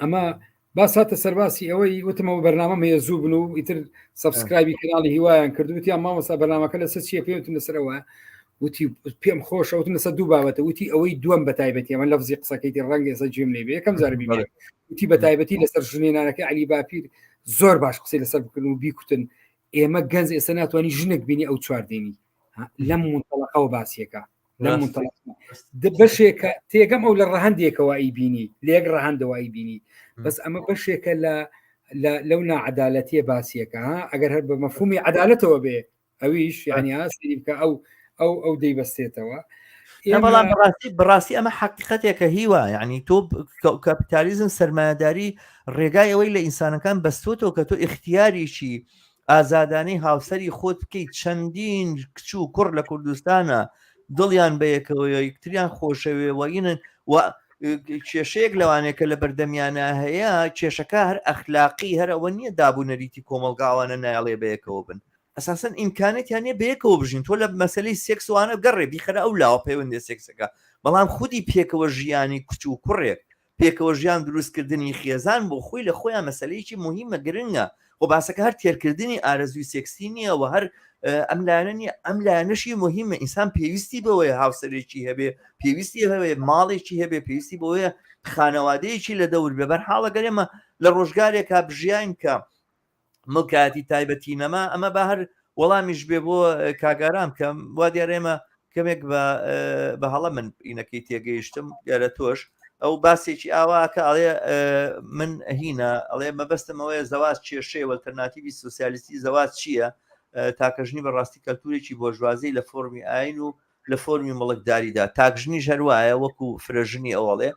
ئەمە باساتە سەرباسی ئەوەی وتمەوە بەرنامە مەیە زوو بن و ئیتر سەبسکرایبی کەناڵی هیوایان کردوتیان مامەسا بەرنامەکە لەسەر چیە پێوتم لەسەرەوە وتی پێم خۆشە وتم لەسەر 2 بابەتە وتی ئەوەی دووەم بەتایبەتی ئەمە لەفزی قسەکەیتی ڕەنگە ئێستا جێم لێ بێ یەکەم زاربی وتی بەتایبەتی لەسەر ژنێنانەکە علی باپیر زۆر باش قسەی لەسەر بکردن و بیکوتن ئێمە گەنج ئێستا ناتوانانی ژنێک بینی ئەو چواردێنی لەم منتەڵەقەوە باسیەکە لەم بەشێکە تێگەم ئەو لە ڕەهەندێکەوە ئەیبینی لێک ڕەهەندەوە ئەیبینی بەس ئەمە بەشێکە لەو ناعەدالەتیە باسیەکە ئەگەر هەر بە مەفهومی عەدالەتەوە بێ ئەویش یعنی ئاستی بکە ئەو دەیبەستێتەوە. بەڵام بەڕاستی ئەمە حقیقەتێکە هیوە یعنی تۆ کاپیتالیزم سەرمایه‌داری ڕێگای ئەوەی لە ئینسانەکان بەستۆتەوە کە تۆ اختیاریشی ئازادانەی هاوسەری خۆت بکەیت. چەندین کچ و کوڕ لە کوردستانە دڵیان بەیەکەوە یەکتریان خۆشەوێوەینن و کێشەیەک لەوانەیە کە لە بەردەمیانە هەیە کێشەکە هەر ئەخلاقی هەرەوە نییە دابوونەریتی کۆمەلگاوانە نایڵێ بەیەکەوە بن ئەساسن ئیمکانێتیان نیە بەیەکەوە بژین تۆ لە مەسەلەی سێکسوانە گەڕێ بیخەرە ئەو لاوە پەیوەندی سێکسەکە بەڵام خودی پێکەوە ژیانی کچ و کوڕێک پێکەوە ژیان دروستکردنی خێزان بۆ خۆی لە خۆیان مەسەلەیەکی مهمە گرنگە خۆ باسەکە هەر تێرکردنی ئارەزوی سێکسی نییە و هەر ئەم لایەنە ئەم لایەنەشی مهمە ئینسان پێویستی بەوەی هاوسەرێکی هەبێ پێویستی هەبێ ماڵێکی هەبێ پێویستی بەوەیە خانەوادەیەکی لە دەور بێ بەرحاڵە گەرێمە لە ڕۆژگارێکا بژیان کە مڵکاتی تایبەتی نەما ئەمە بە هەر وەڵامیش بێ بۆ کاگارام کەم وا دیارێمە کەمێک بە هەڵە من ئینەکەی تێگەیشتم دیارە تۆش ئەو باسێکی ئاواکە ئەڵێ من هینە ئەڵێ مەبەستمەوەی زەواز کێشەیە وەلتەرناتیوی سوسیالیستی زەواز چییە تاکەژنی بەڕاستی کەلتورێکی بۆژوازی لە فۆرمی ئاین و لە فۆرمی مڵکداریدا تاکژنیش هەروایە وەکو فرەژنی ئەوڵێ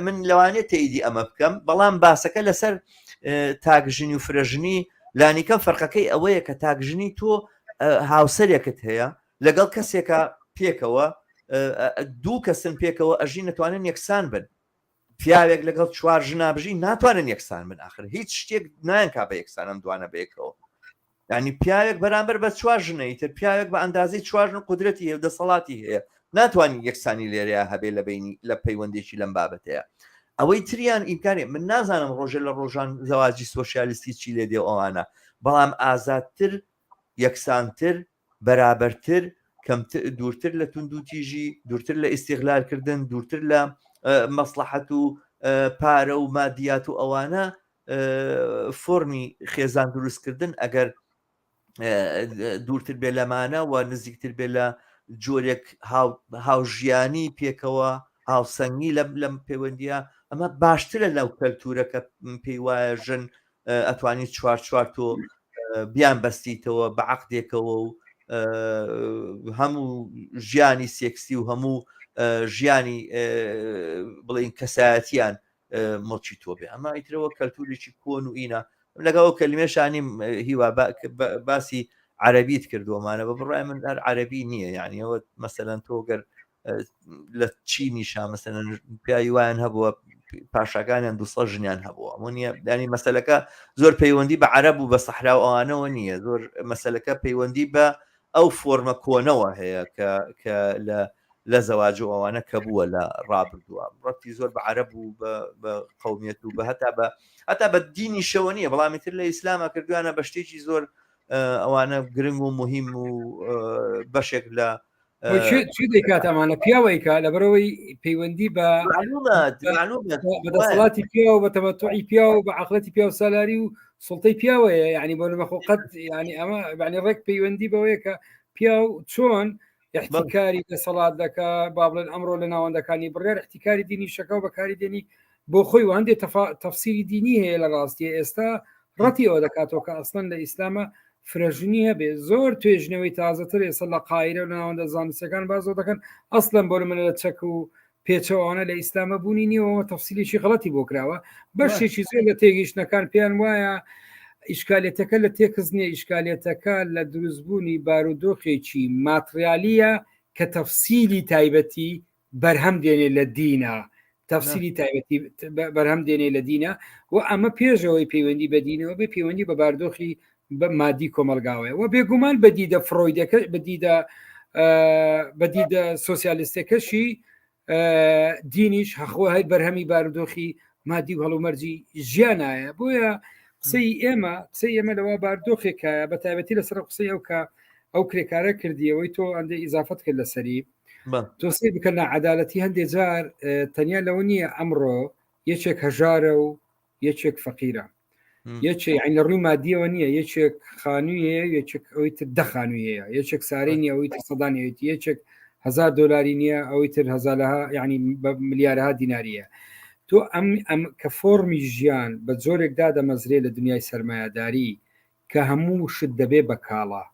من لەوانێت تێیدی ئەمە بکەم بەڵام باسەکە لەسەر تاکژنی و فرەژنی لانیکە فەرقەکەی ئەوەیە کە تاکژنی تۆ هاوسەرێکت هەیە لەگەڵ کەسێکە پێکەوە دوو کەسن پێکەوە ئەژی نەتوانن یەکسان بن پیاوێک لەگەڵ چوار ژنابژی ناتوانن یەکسان بن آخر هیچ شتێک نایەن کا بە یەکسانم دوانە بەیەکەوە ینی پیاوێک بەرامبەر بە چوار ژنەی تر پیاوێک بە ئەندازی چوارن قدرەتی هەیە دەسەڵاتی هەیە ناتوانین یەکسانی لێرەیە هەبێ لە بینی لە پەیوەندێکی لەم بابەتەیە ئەوەی تریان ئیمکانی من نازانم ڕۆژە لە ڕۆژان زەواجی سۆشیالیستی چی لێ دێ ئەوانە بەڵام ئازادتر یەکسانتر بەرابەرتر دوورتر لە تونند و تیژی دوورتر لە ئیستیغلالکردن دوورتر لە مەسلحەت و پارە و مادیات و ئەوانە فۆرمی خێزان دروستکردن ئەگەر دوورتر بێ لەمانە و نزیکتر بێ لە جۆرێک هاوژیانی پێکەوە هاوسەنگی لەم پەیوەندیە ئەمە باشترە لەو کەلتورەکە پێی وایە ژن ئەتوانیت چوار تۆ بیان بەستیتەوە بە عەقدێکەوە و هەموو ژیانی سێکسی و هەموو ژیانی بڵین کەسایەتیان مڵکی تۆ بێ ئەمە ئیترەوە کەلتورێکی کۆن و ئینە لەگەڵ کەلیمێشانیم هیوا باسی عەرەبیت کردووەمانە بە بڕای من هەر عەرەبی نییە یعنی ئەوە مەسەلەن تۆگەر لە چینیشا مەسەلەن پیاوی وایان هەبووە پاشاکانیان 200 ژنیان هەبووە وە ینی مەسەلەکە زۆر پەیوەندی بە عەرەب و بە سەحرا و ئەوانەوە نییە زۆر مەسەلەکە پەیوەندی بە ئەو فۆرمە کۆنەوە هەیە کە لە زەواج و ئەوانە کە بووە لە ڕابردووە ڕەتی زۆر بە عەرەب و بە قەومیەت و بە هەتا بە دینی شەوە نییە بەڵامیتر لە ئیسلامە کردوانە بە شتێکی زۆر ئەوانە گرنگ و مهم و بەشێک لە چی دەکات ئەمانە پیاوەیکە لەبەرەوەی پەیوەندی بە بەدەسەڵاتی پیا و بە تەمەتوعی پیا و بە عەقڵەتی پیا و سالاری و سڵتەی پیاوەیە ینی بۆ نەمەخۆقەت ینی ئەمە بەعنی ڕێک پەیوەندی بەوەیە کە پیا و چۆن احتیکاری دەسەڵات دەکا با بڵێن ئەمڕۆ لە ناوەندەکانی بڕێر احتیکاری دینی شەکە و بەکاری دێنی بۆ خۆی و هەندێک تەفسیری دینی هەیە لە ڕاستیە ئێستا ڕەتی ئەوە دەکاتەوە کە ئەسڵەن لە ئیسلامە فرەژنی هەبێ زۆر توێژنەوەی تازەتر ئێستا لە قایرە و ناوەندە زانستەکان بازۆ دەکەن ئەسڵەن بۆ منە لە چەک و پێچەوانە لە ئیسلامە بوونی نیەوە تەفسیلێکی غەڵەتی بۆ کراوە بەشێکی زۆر لە تێگەیشتنەکان پێیان وایە ئیشکالێتەکە لە تێکز نیە ئیشکالێتەکە لە دروستبوونی بارودۆخێکی ماتریالیە کە تەفسیلی تایبەتی بەرهەم دێنێ لە دینە تەفسیلی تایبەتی بەرهەم دێنێ لە دینە و ئەمە پێشەوەی پەیوەندی بە دینەوە بێ پەیوەندی بە باردۆخی بە مادی کۆمەلگاوەیە و بێگومان بەدیدە فرۆیدەکە بەدیدە سۆسیالیستەکەشی دینیش هەخۆ هەی بەرهەمی بارودۆخی مادی و هەڵومەرجی ژیانایە بۆیە قسەی ئێمە لەوە باردۆخێکایە بە تایبەتی لەسەر قسەی ئەو کرێکارە کردیەوەی تۆ ئەندێ ئیزافەت کرد لەسەری تۆسی بکەن عەدالەتی هەندێک جار تەنیا لەوە نییە ئەمڕۆ یەکێک هەژارە و یەکێک فەقیرە یەکێک عین لە ڕووی مادیەوە نییە یەکێک خانوویەیە یەکێک ئەوی تر دەخانوویەیە یەکێک سارەی نیە ئەوی تر سەدانەوەیەتی یەکێک $1000 نییە ئەوی تر هەزارها یعنی بە ملیارها دیناریە تۆ ئەم کە فۆرمی ژیان بە جۆرێکدا دەمەزرێ لە دنیای سەرمایهداری کە هەموو شت دەبێ بە کاڵا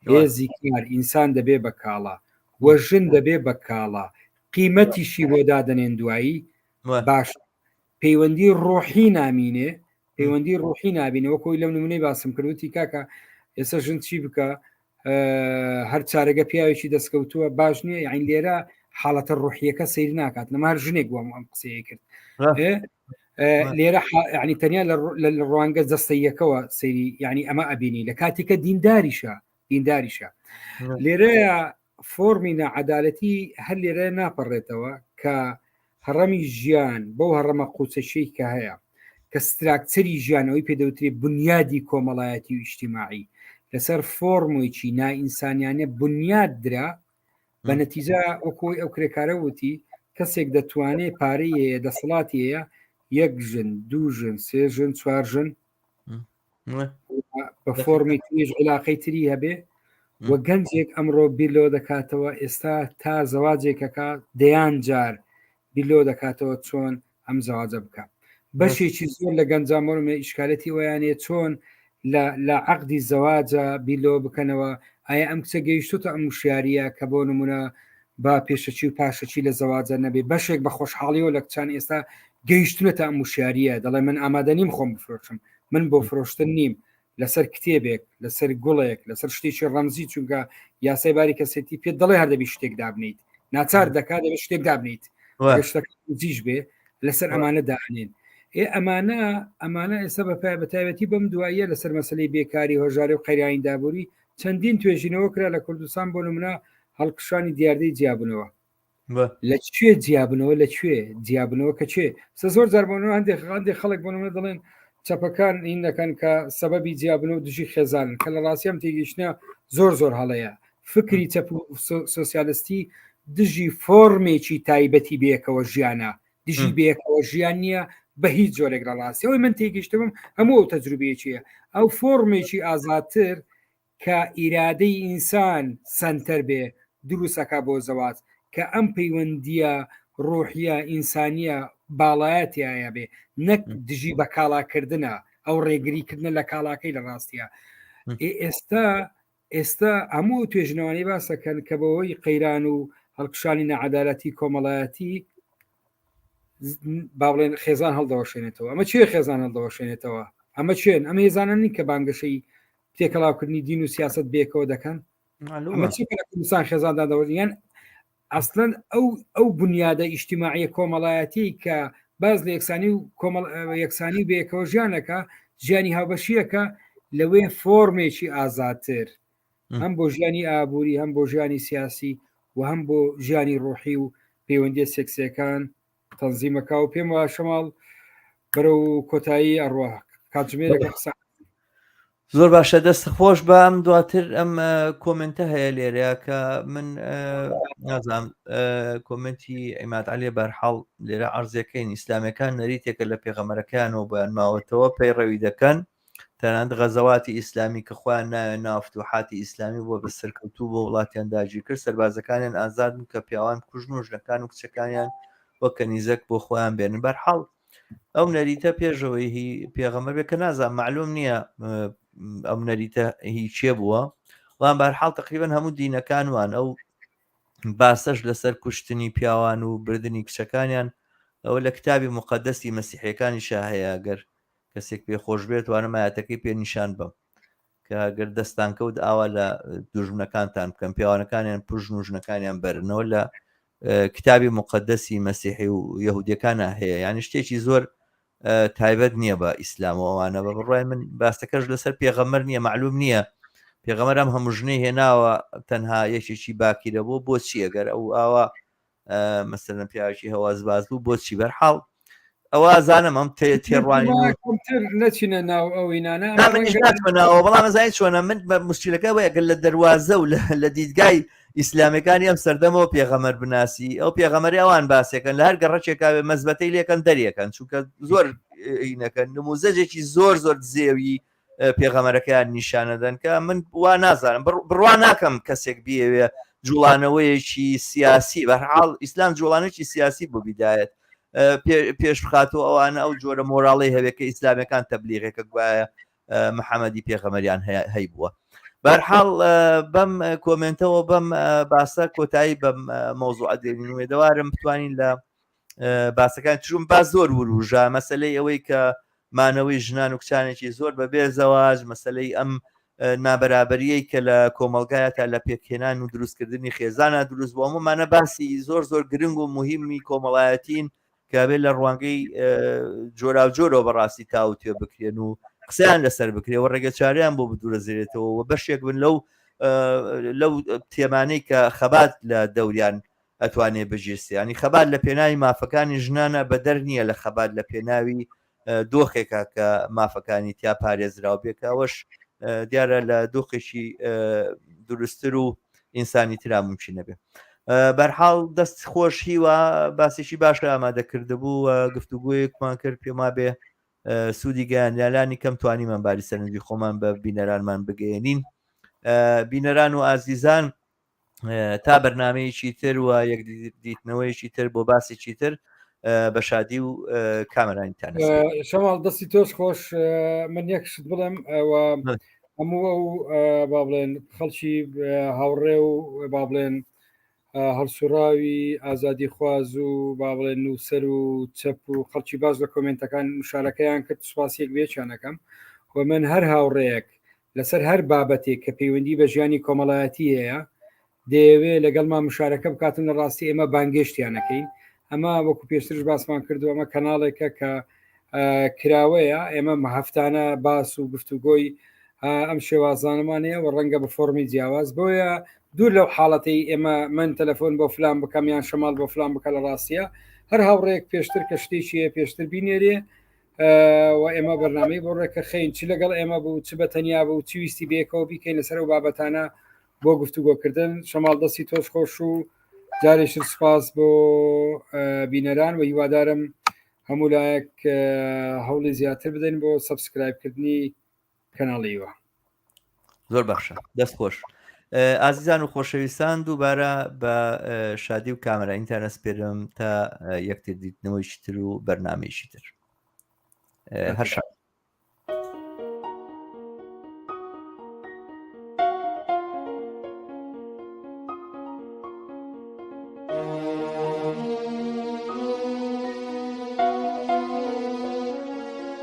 هێزی کار ئینسان دەبێ بە کاڵا وەژن دەبێ بە کاڵا قیمەتیشی بۆ دادنێن دوایی باش پەیوەندی ڕۆحی نامینێ پەیوەندی ڕۆحی نابینەوە کۆی لەم نمونەی باسم کردوتی کاکە ئێستا ژن چی بکە هەر چارەگە پیاوێکی دەستکەوتووە باش نییە یعنی لێرە حاڵەتە ڕۆحیەکە سیر ناکات نەما هەر ژنێک وام ئەم قسەیە کرد لێرە ینی تەنیا لە ڕوانگە جەستەیەکەوە سەیری ینی ئەمە ئەبینی لە کاتێکە دینداریشە لێرەیە فۆرمی نەعەدالەتی هەر لێرە ناپەڕێتەوە کە هەڕەمی ژیان بەو هەڕەمە قوچەشەی کە هەیە کە ستراکچەری ژیانەوەی پێدەوترێ بنیادی کۆمەڵایەتی و ئیجتیماعی لەسەر فۆرمێکی نائینسانیانە بنیاد درا بە نەتیجە وەکۆی ئەو کرێکارە وتی کەسێک دەتوانێت پارەیە دەسەڵاتیەیە یەک ژن دوو ژن سێ ژن چوار ژن بە فۆرمی توێژ علاقەی تری هەبێ وە گەنجێک ئەمڕۆ بیرلۆ دەکاتەوە ئێستا تا زەواجێکەکە دەیان جار بیرلۆ دەکاتەوە چۆن ئەم زەواجە بکە بەشێکی زۆر لە گەنجامۆرمێ ئیشکالەتی ویانێ چۆن لە عقدی زەواجە بیرلۆ بکەنەوە ئایا ئەم کچە گەیشتوتە ئەم وشیاریە کە بۆ نمونە با پێشەچی و پاشەچی لە زەواجە نەبێ بەشێک بە خۆشحاڵیەوە لە کچان ئێستا گەیشتونەتە ئەم وشیاریە دەڵێ من ئامادە نیم خۆم بفرۆشم من بۆ فرۆشتن نیم لەسەر کتێبێک لەسەر گوڵێک لەسەر شتێکی ڕەمزی چونکە یاسای باری کەسێتی پێ دەڵێ هەردەبی شتێک دابنیت ناچار دەکات دەبێت شتێک دابنیت شتەکەجیش بێ لەسەر ئەمانە داهێن ئەمانە ئێستا بە تایبەتی بەم دواییە لەسەر مەسلەی بێکاری هۆژاری و قەیراین دابووری چەندین توێژینەوە کرا لە کوردستان بۆ نمونە هەڵکشانی دیاردەی جیابنەوە لەکوێ جیابنەوە لەکوێ جیابنەوە کە چێ زۆر جاربوونەوە هەندێک خەڵک بۆ نمونە دەڵێن چەپەکان این دەکەن کە سەبەبی جیابنەوە دژی خێزانن کە لە ڕاستیام تێگەیشتنە زۆر هەڵەیە فکری چەپ و سۆسیالیستی دژی فۆرمێکی تایبەتی بەیەکەوە ژیانە دژی بەیەکەوە ژیان نییە بە هیچ جۆرێک لە ڕاستی ئەوی من تێگەیشتم هەموو ئەو تەجروبەیەکیە ئەو فۆرمێکی ئازادتر کە ئیرادەی ئینسان سنتەر بێ دروستەکە بۆ زەواج کە ئەم پەیوەندیە ڕۆحیە ئینسانیە باڵایەتیایە بێ نەک دژی بە کاڵاکردنە ئەو ڕێگریکردنە لە کاڵاکەی لە ڕاستیە ئێستا هەموو توێژنەوەی باسەکەن کە بەوەی قەیران و هەڵکشانی نەعەدالەتی کۆمەڵایەتی باڵێن خێزان هەڵدەوەشێنێتەوە ئەمە چێ خێزان هەڵدەوەشێنێتەوە ئەمە چێن ئەمە هێزانە نین کە بانگەشەی تێکەڵاوکردنی دین و سیاست بێکەوە دەکەن ئەمە چ کوردستان خێزاندا دەوەیان ئەسڵەن ئەو بنیادە ئیجتیماعیە کۆمەڵایەتی کە باز لە یەکسانی و یەکسانی بێکەوە ژیانەکە ژیانی هاوبەشیەکە لەوێ فۆرمێکی ئازادتر هەم بۆ ژیانی ئابووری هەم بۆ ژیانی سیاسی و هەم بۆ ژیانی ڕۆحی و پەیوەندی سێکسیەکان تەنزیمەکە و پێم وایە شەماڵ بەرەو کۆتایی ئەڕوا کاتژمێرەکە قسە زۆر باشە دەست خۆش بە ئەم دواتر ئەم کۆمنتە هەیە لێرەیە کە من نازانم کۆمنتی ئەیماد عەلی بەرحاڵ لێرە عەرزەکەین ئیسلامیەکان نەریتێکە لە پێغەمبەرەکانەوە بەیان ماوەتەوە پەیڕەوی دەکەن تەنانەت غەزەواتی ئیسلامی کە خۆیان نایە ناو فتوحاتی ئیسلامی بۆ بەسەرکەوتوو بۆ وڵاتیان داگیر کرد سەربازەکانیان ئازاد بوون کە پیاوان کوژن و ژنەکان و کچەکانیان وەک کەنیزەک بۆ خۆیان بێنن بەرحاڵ ئەو نەریتە پێشەوەی هی پێغەمبەر بێ کە نازانم معلوم نییە ئەم نەریتە هی چێ بووە وان بەرحاڵ تقریبەن هەموو دینەکانوان ئەو باسەش لەسەر کوشتنی پیاوان و بردننی کچەکانیان ئەوە لە کتابی مقدەسی مەسیحیەکانیشا هەیە گەر کەسێک پێخۆش بێت وانەمایەتەکەی پێ نیشان بم کە گەر دەستان کەوت ئاوا لە دوژمنەکانتان بکەن پیاوانەکانیان پژن و ژنەکانیان بەرنەوە لە کتابی مقدەسی مەسیحی و یەهودیەکانە هەیە یانی شتێکی زۆر تایبەت نییە بە ئیسلامەوەوانە بە بڕای من باستەکەش لەسەر پێغەمبەر نییە معلوم نییە پێغەمبەر ئەم هەموو ژنەی هێناوە تەنها یەکێکی باکیرە بۆ بۆچی ئەگەر ئەو ئاوا مەسەلەن پیاوێکی هەوازباز بوو بۆچی بەرحاڵ ئەوە زانم ئەم تێڕوانی نەچینە ناو ئەوینانە بەڵام زای چۆنە من بە مشکلەکە وەیە گەر لە دەواازە و لە دیدگای ئیسلامیەکانی ئەم سەردەمەوە پێغەمبەر بناسی ئەو پێغەمبەری ئەوان باسێکن لە هەر گەڕەکێکا مەزبەتەی لێکەن دەریەکەن چونکە زۆر ئینەکەن نموزەجێکی زۆر زێوی پێغەمبەرەکەیان نیشانەدەن کە من وا نازانم بڕوا ناکەم کەسێک بیەوێ جوڵانەوەیەکی سیاسی بەرحاڵ ئیسلام جوڵانێکی سیاسی بۆ بیدایەت پێش بخاتەوە ئەوانە ئەو جۆرە مۆراڵی هەبێت کە ئیسلامیەکان تەبلیغێکە گوایە محەممەدی پێغەمبەریان هەی بووە بەرحاڵ بەم کۆمنتەوە بەم باسە کۆتایی بەم مۆزوع دێنین دەوارم بتوانین لە باسەکان چون باز زۆر وروژە مەسلەی ئەوەی کە مانەوەی ژنان و کچانێکی زۆر بەبێ زەواج مەسلەی ئەم نابەرابەریەی کە لە کۆمەلگایە تا لە پێکهێنان و دروستکردنی خێزانە دروست بۆ هەمومانە باسی زۆر گرنگ و مهمی کۆمەڵایەتین کە بێت لە ڕوانگەی جۆرا و جۆرەوە بەڕاستی تاوتێ بکرێن و قسەیان لەسەر بکرێەوە ڕێگە چاریان بۆ بدورەزێرێتەوە بەشێک بن لەو تێمانەی کە خەبات لە دەوریان ئەتوانێ بژێستی ینی خەبات لە پێناوی مافەکانی ژنانە بە دەر نییە لە خەبات لە پێناوی دۆخێکە کە مافەکانی تیا پارێزراو بێکەوەش دیارە لە دۆخێکی دروستتر و ئینسانی ترا ممکنە بێ بەرحاڵ دەست خۆش هیوە باسێکی باشە ئامادەکردبوو گفتوگویەکمان کرد پێما بێ سوودی گەیاندالانی کەم توانیمان باری سەرنجی خۆمان بە بینەرانمان بگەێنین. بینەران و ئازیزان تا بەرنمەیەکی تر و یەک دیتنەوەیکی تر بۆ باسێکی تر بە شادی و کامەرانیتان شەماڵ دەستی تۆش خۆش من یەکشت بڵێم هەموو ئەو با بڵێن خەڵکی هاوڕێ و با بڵێن هەڵسوراوی ئازادی خواز و با بڵێن نووسەر و چەپ و خەڵکی باش لە کۆمنتەکان مشارەکەیان کرد سوپاسیەک بێچانەکەم و من هەر هاوڕەیەک لەسەر هەر بابەتێک کە پەیوەندی بە ژیانی کۆمەڵایەتی هەیە دەیەوێت لەگەڵمان مشارەکە بکاتن لە ڕاستی ئێمە بانگشتیانەکەین. ئەمە وەکو پێشترش باسمان کردو ئەمە کەناڵێکە کە کراوەیە ئێمە هەفتانە باس و گفتوگۆی ئەم شێوازانمانەیە و ڕەنگە بە فۆرمی جیاواز بۆیە دوور لەو حاڵەتی ئێمە من تەلەفۆن بۆ فلان بکەم یان شەماڵ بۆ فلان بکە لە ڕاستیە هەر هاوڕێک پێشتر کە شتێکیە پێشتر بینێرێ و ئێمە بەرنامەی بۆ ڕێکە خەین چی لەگەڵ ئێمە بوو چ بە تەنیا بوو چی ویستی بێکەوە بیکەین لەسەر و بابەتانە بۆ گفتوگۆکردن. شەماڵ دەستی تۆش خۆش و جارێش سپاس بۆ بینەران و هیوادارم هەموو لایەک هەوڵی زیاتر بدەین بۆ سەبسکرایبکردنی کەناڵیوە. زۆر بەخشە دەست خۆش. ئازیزان و خۆشەویستان دووبارە بە شادی و کامەرانیتان ئەسپێرم تا یەکتر دیتنەوەیشی تر و بەرنامەیەکی تر هەر شاد.